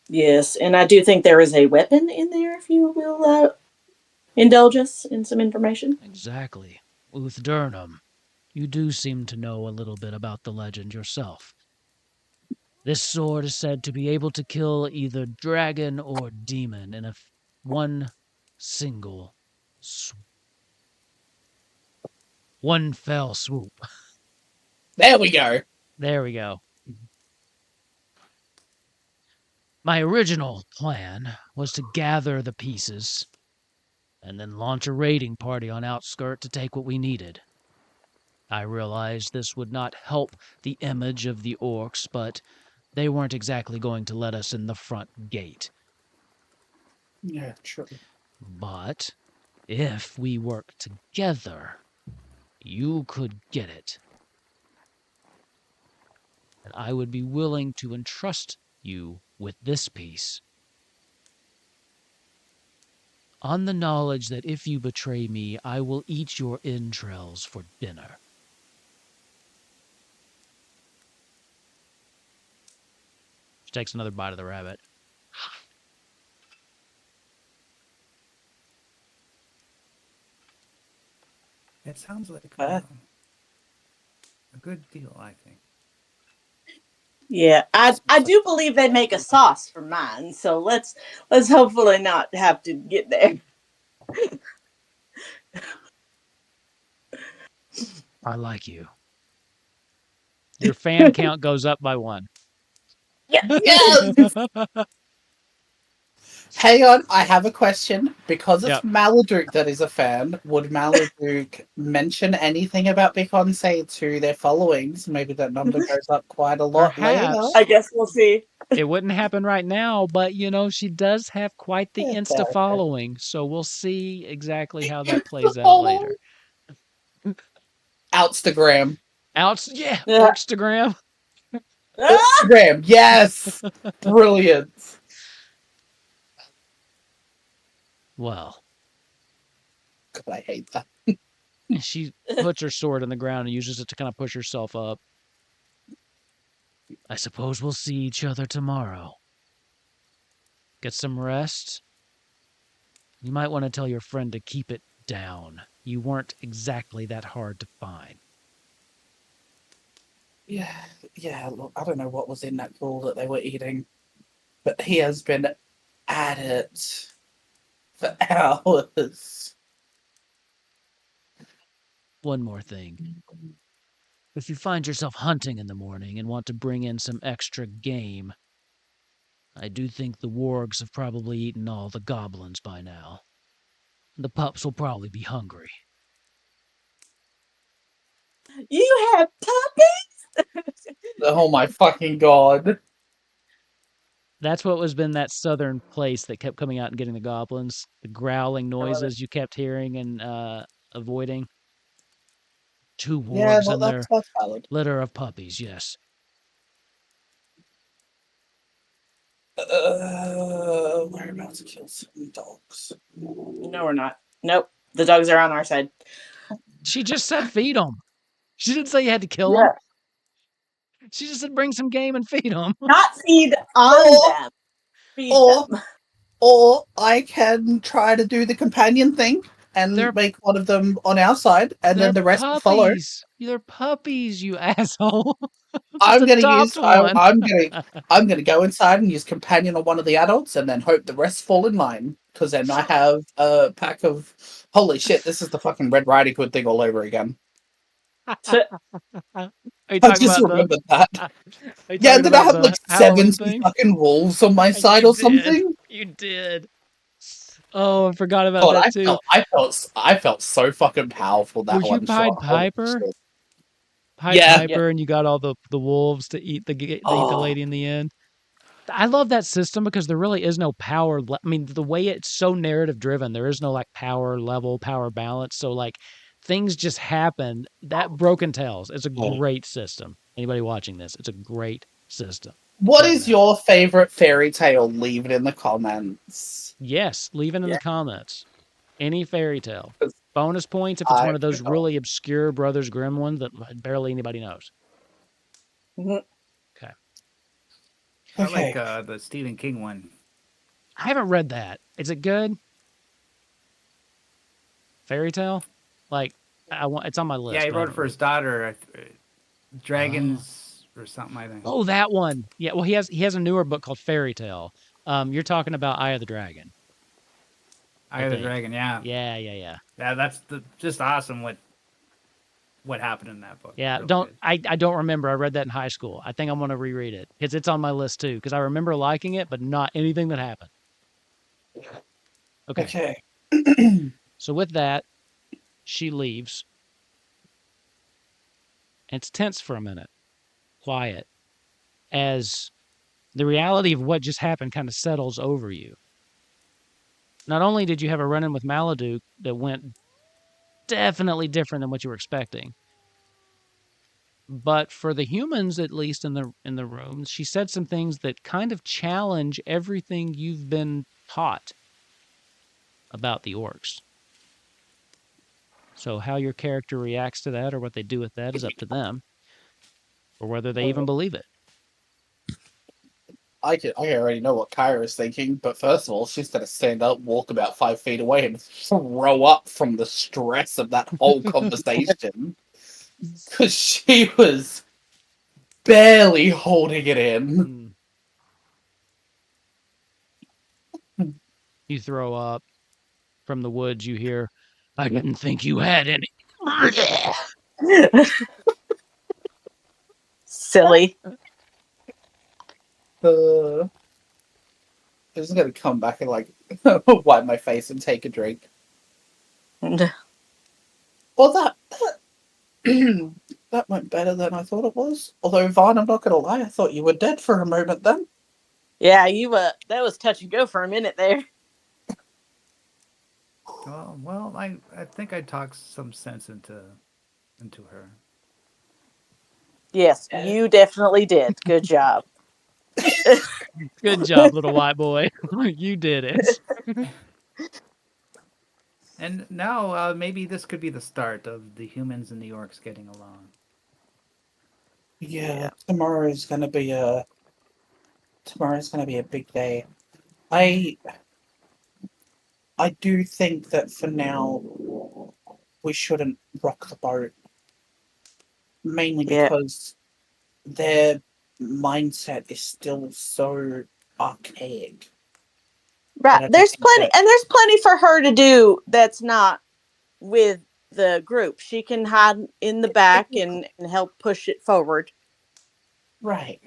Yes, and I do think there is a weapon in there, if you will indulge us in some information. Exactly. Uth Durnham, you do seem to know a little bit about the legend yourself. This sword is said to be able to kill either dragon or demon in one single one fell swoop. there we go. There we go. My original plan was to gather the pieces and then launch a raiding party on Outskirt to take what we needed. I realized this would not help the image of the orcs, but they weren't exactly going to let us in the front gate. Yeah, true. But if we work together, you could get it. And I would be willing to entrust you with this piece, on the knowledge that if you betray me, I will eat your entrails for dinner. She takes another bite of the rabbit. It sounds like What? a good deal, I think. Yeah, I do believe they make a sauce for mine, so let's hopefully not have to get there. I like you. Your fan count goes up by 1. Yes! Hang on, I have a question. Because it's Yep. Maladuk that is a fan, would Maladuk mention anything about Beyonce to their followings? Maybe that number goes up quite a lot Perhaps. later. I guess we'll see. It wouldn't happen right now, but she does have quite the Okay, Insta okay. following, so we'll see exactly how that plays out later. Outstagram. Yeah, Yeah. Instagram. Instagram, yes! Brilliant. Well, God, I hate that. she puts her sword on the ground and uses it to kind of push herself up. I suppose we'll see each other tomorrow. Get some rest. You might want to tell your friend to keep it down. You weren't exactly that hard to find. Yeah, look, I don't know what was in that pool that they were eating, but he has been at it for hours. One more thing. If you find yourself hunting in the morning and want to bring in some extra game, I do think the wargs have probably eaten all the goblins by now. The pups will probably be hungry. You have puppies? Oh my fucking god. That's what was been that southern place that kept coming out and getting the goblins. The growling noises you kept hearing and avoiding. 2 wargs and their that's valid. litter of puppies, yes. We're about to kill some dogs. No, we're not. Nope. The dogs are on our side. She just said feed them. She didn't say you had to kill them. She just said bring some game and feed them. Not feed on them. Feed them. Or I can try to do the companion thing and They're- make one of them on our side, and then the rest will follow. puppies. They're puppies, you asshole. I'm gonna adopt use. one. I'm gonna go inside and use companion on one of the adults, and then hope the rest fall in line. Because then I have a pack of. Holy shit! This is the fucking Red Riding Hood thing all over again. Are you I talking just about remembered that. Are you Yeah, talking did I about have the like Halloween 70 thing? fucking wolves on my side You or did. something? You did. Oh, I forgot about God, that too. I felt so fucking powerful that Were you one Pied shot. Holy Piper? shit. Pied Yeah. Piper, and you got all the wolves to eat the eat the Oh. lady in the end. I love that system because there really is no power. I mean, the way it's so narrative driven, there is no like power level, power balance. So like things just happen. That Broken Tales is a great system. Anybody watching this, it's a great system. What Check is it out. your favorite fairy tale? Leave it in the comments. Yes, leave it in the comments. Any fairy tale. 'Cause Bonus points if it's one of those forgot. really obscure Brothers Grimm ones that barely anybody knows. Mhm. Okay. I Okay. like the Stephen King one. I haven't read that. Is it good? Fairy tale? Like I want it's on my list. Yeah, he but I wrote it haven't for read his daughter. Dragons or something, I think. Oh, that one. Yeah, well he has a newer book called Fairy Tale. You're talking about Eye of the Dragon. Eye of the think. Dragon, yeah. Yeah. Yeah, that's just awesome what happened in that book. Yeah, Really good. I don't remember. I read that in high school. I think I'm going to reread it because it's on my list too because I remember liking it but not anything that happened. Okay. So with that, she leaves. It's tense for a minute. Quiet. As the reality of what just happened kind of settles over you. Not only did you have a run-in with Maladuk that went definitely different than what you were expecting, but for the humans, at least in the room, she said some things that kind of challenge everything you've been taught about the orcs. So how your character reacts to that or what they do with that is up to them, or whether they even believe it. I already know what Kyra is thinking, but first of all, she's going to stand up, walk about 5 feet away, and throw up from the stress of that whole conversation. Because she was barely holding it in. You throw up. From the woods, you hear, "I didn't think you had any." Silly. I'm just going to come back and like wipe my face and take a drink. Well, that that went better than I thought it was. Although, Vaughn, I'm not going to lie, I thought you were dead for a moment then. Yeah, that was touch and go for a minute there. Well, I think I talked some sense into her. Yes, you definitely did. Good job. Good job, little white boy. You did it. And now maybe this could be the start of the humans and the orcs getting along. Yeah, tomorrow's gonna be a big day. I do think that for now we shouldn't rock the boat. Mainly because their mindset is still so archaic. Right. There's plenty for her to do that's not with the group. She can hide in the back and help push it forward. Right.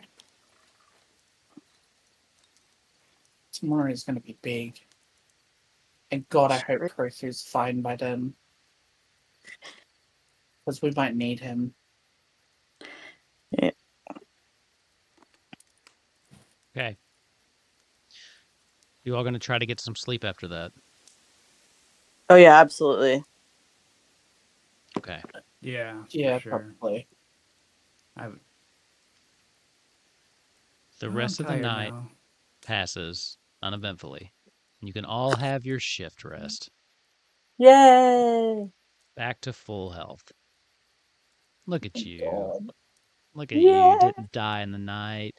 Tomorrow is going to be big. And God, I hope Crothu's fine by then. Because we might need him. Yeah. Okay. You all going to try to get some sleep after that? Oh, yeah, absolutely. Okay. Yeah, Yeah, sure. probably. The rest of the night passes uneventfully. You can all have your shift rest. Yay! Back to full health. Look at you. God. Look at you. Didn't die in the night.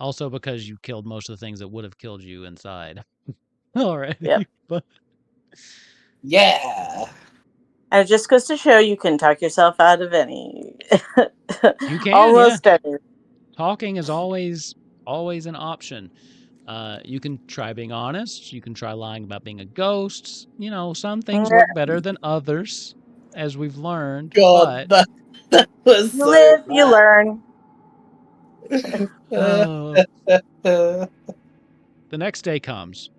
Also because you killed most of the things that would have killed you inside already. Yep. But Yeah. And it just goes to show you can talk yourself out of any. You can, almost any. Talking is always an option. You can try being honest. You can try lying about being a ghost. You know, some things work better than others, as we've learned. God, But that was You so live, you learn. the next day comes,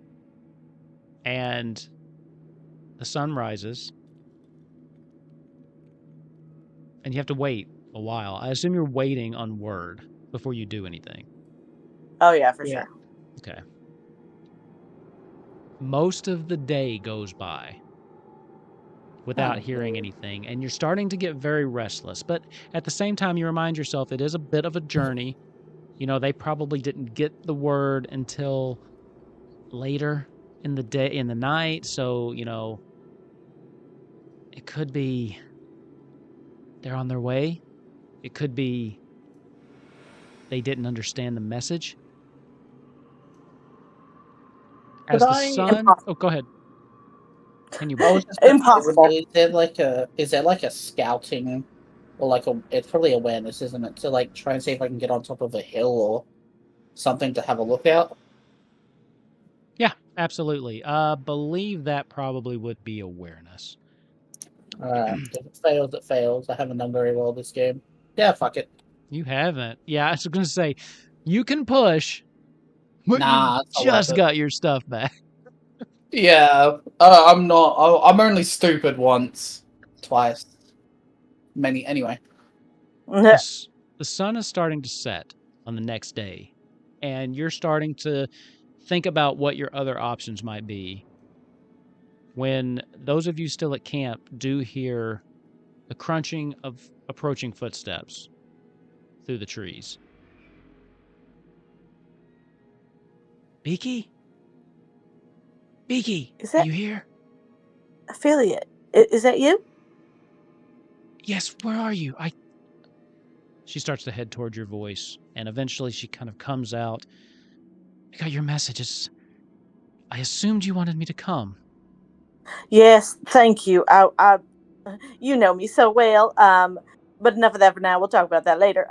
and the sun rises, and you have to wait a while. I assume you're waiting on word before you do anything. Oh yeah, for Yeah. sure. Okay. Most of the day goes by without hearing anything, and you're starting to get very restless. But at the same time, you remind yourself it is a bit of a journey. You know, they probably didn't get the word until later in the day, in the night. So, you know, it could be they're on their way. It could be they didn't understand the message. As Could the I- sun... Impossible. Oh, go ahead. Can you... I was just gonna say, Impossible. is there like a scouting or like it's probably awareness, isn't it? To like try and see if I can get on top of a hill or something to have a look out. Yeah, absolutely. Believe that probably would be awareness. If it fails, it fails. I haven't done very well this game. Yeah, fuck it. You haven't. Yeah, I was going to say, you can push, but Nah, you it's not worth just it. got your stuff back. Yeah, I'm not. I'm only stupid once, twice, many. Anyway. The sun is starting to set on the next day, and you're starting to think about what your other options might be when those of you still at camp do hear the crunching of approaching footsteps through the trees. Beaky? Beaky, Is are that you here? affiliate? Is that you? Yes, where are you? She starts to head towards your voice, and eventually she kind of comes out. I got your messages. I assumed you wanted me to come. Yes, thank you. You know me so well. But enough of that for now. We'll talk about that later.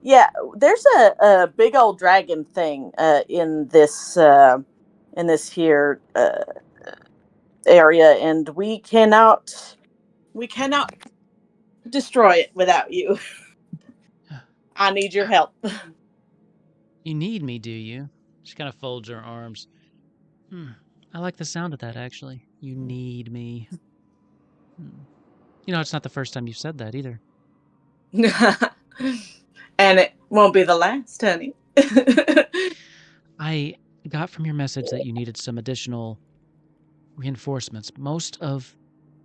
Yeah, there's a big old dragon thing in this here area, and we cannot destroy it without you. I need your help. You need me, do you? She kind of folds her arms. I like the sound of that, actually. You need me. You know, it's not the first time you've said that either. And it won't be the last, honey. I got from your message that you needed some additional reinforcements, most of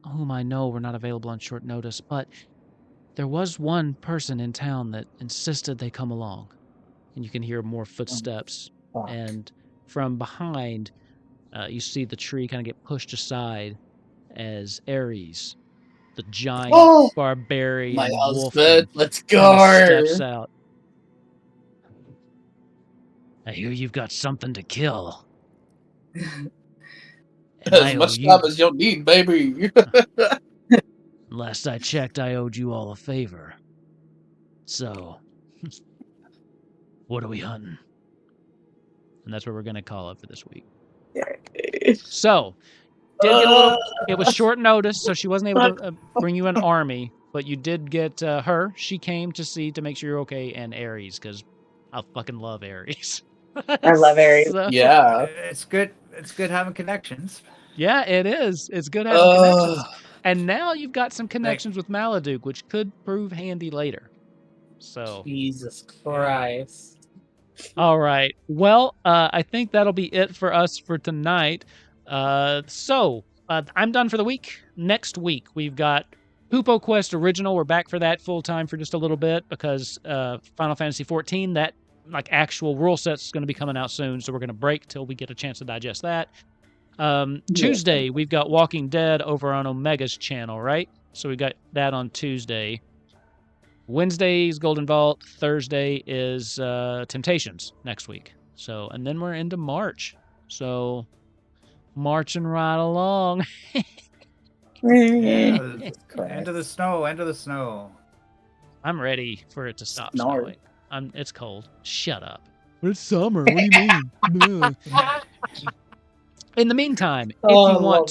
whom I know were not available on short notice, but there was one person in town that insisted they come along. And you can hear more footsteps. Fuck. And from behind, you see the tree kind of get pushed aside as Ares, the giant barbarian My wolf, husband, let's kind of go. steps out. I hear you've got something to kill. And I As owe much you. time as you'll need, baby. Last I checked, I owed you all a favor. So, what are we hunting? And that's what we're going to call it for this week. So, did get a little... It was short notice, so she wasn't able to bring you an army, but you did get her. She came to make sure you're okay, and Ares, because I fucking love Ares. I love Ares. So, Yeah. It's good. It's good having connections. yeah, it is. It's good having connections. And now you've got some connections with Maladuk, which could prove handy later. So, Jesus Christ. all right. Well, I think that'll be it for us for tonight. I'm done for the week. Next week, we've got Poopo Quest Original. We're back for that full-time for just a little bit because Final Fantasy XIV, that like actual rule set's going to be coming out soon, so we're going to break till we get a chance to digest that. Tuesday, we've got Walking Dead over on Omega's channel, right? So we got that on Tuesday. Wednesday's Golden Vault. Thursday is Temptations next week. So, and then we're into March. So marching right along. Yeah, Correct. enter the snow. Enter the snow. I'm ready for it to stop Snore. snowing. It's cold. Shut up. It's summer. What do you mean? In the meantime, if Oh, I you want love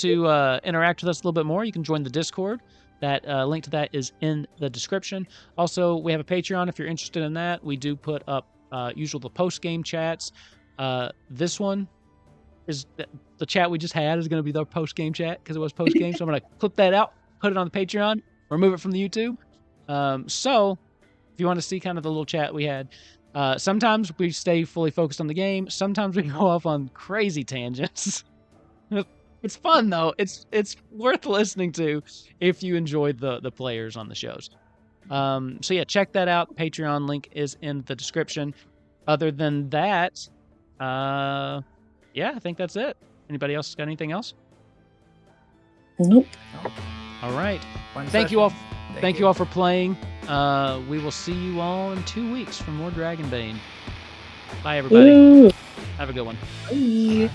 to interact with us a little bit more, you can join the Discord. That link to that is in the description. Also, we have a Patreon if you're interested in that. We do put up usual the post-game chats. This one is the chat we just had is going to be the post-game chat because it was post-game. So I'm going to clip that out, put it on the Patreon, remove it from the YouTube. So if you want to see kind of the little chat we had, sometimes we stay fully focused on the game. Sometimes we go off on crazy tangents. It's fun though. It's worth listening to if you enjoyed the players on the shows. So yeah, check that out. Patreon link is in the description. Other than that, yeah, I think that's it. Anybody else got anything else? Nope. All right. Fun Thank you session. all. Thank you all for playing. We will see you all in 2 weeks for more Dragonbane. Bye, everybody. Ooh. Have a good one. Bye.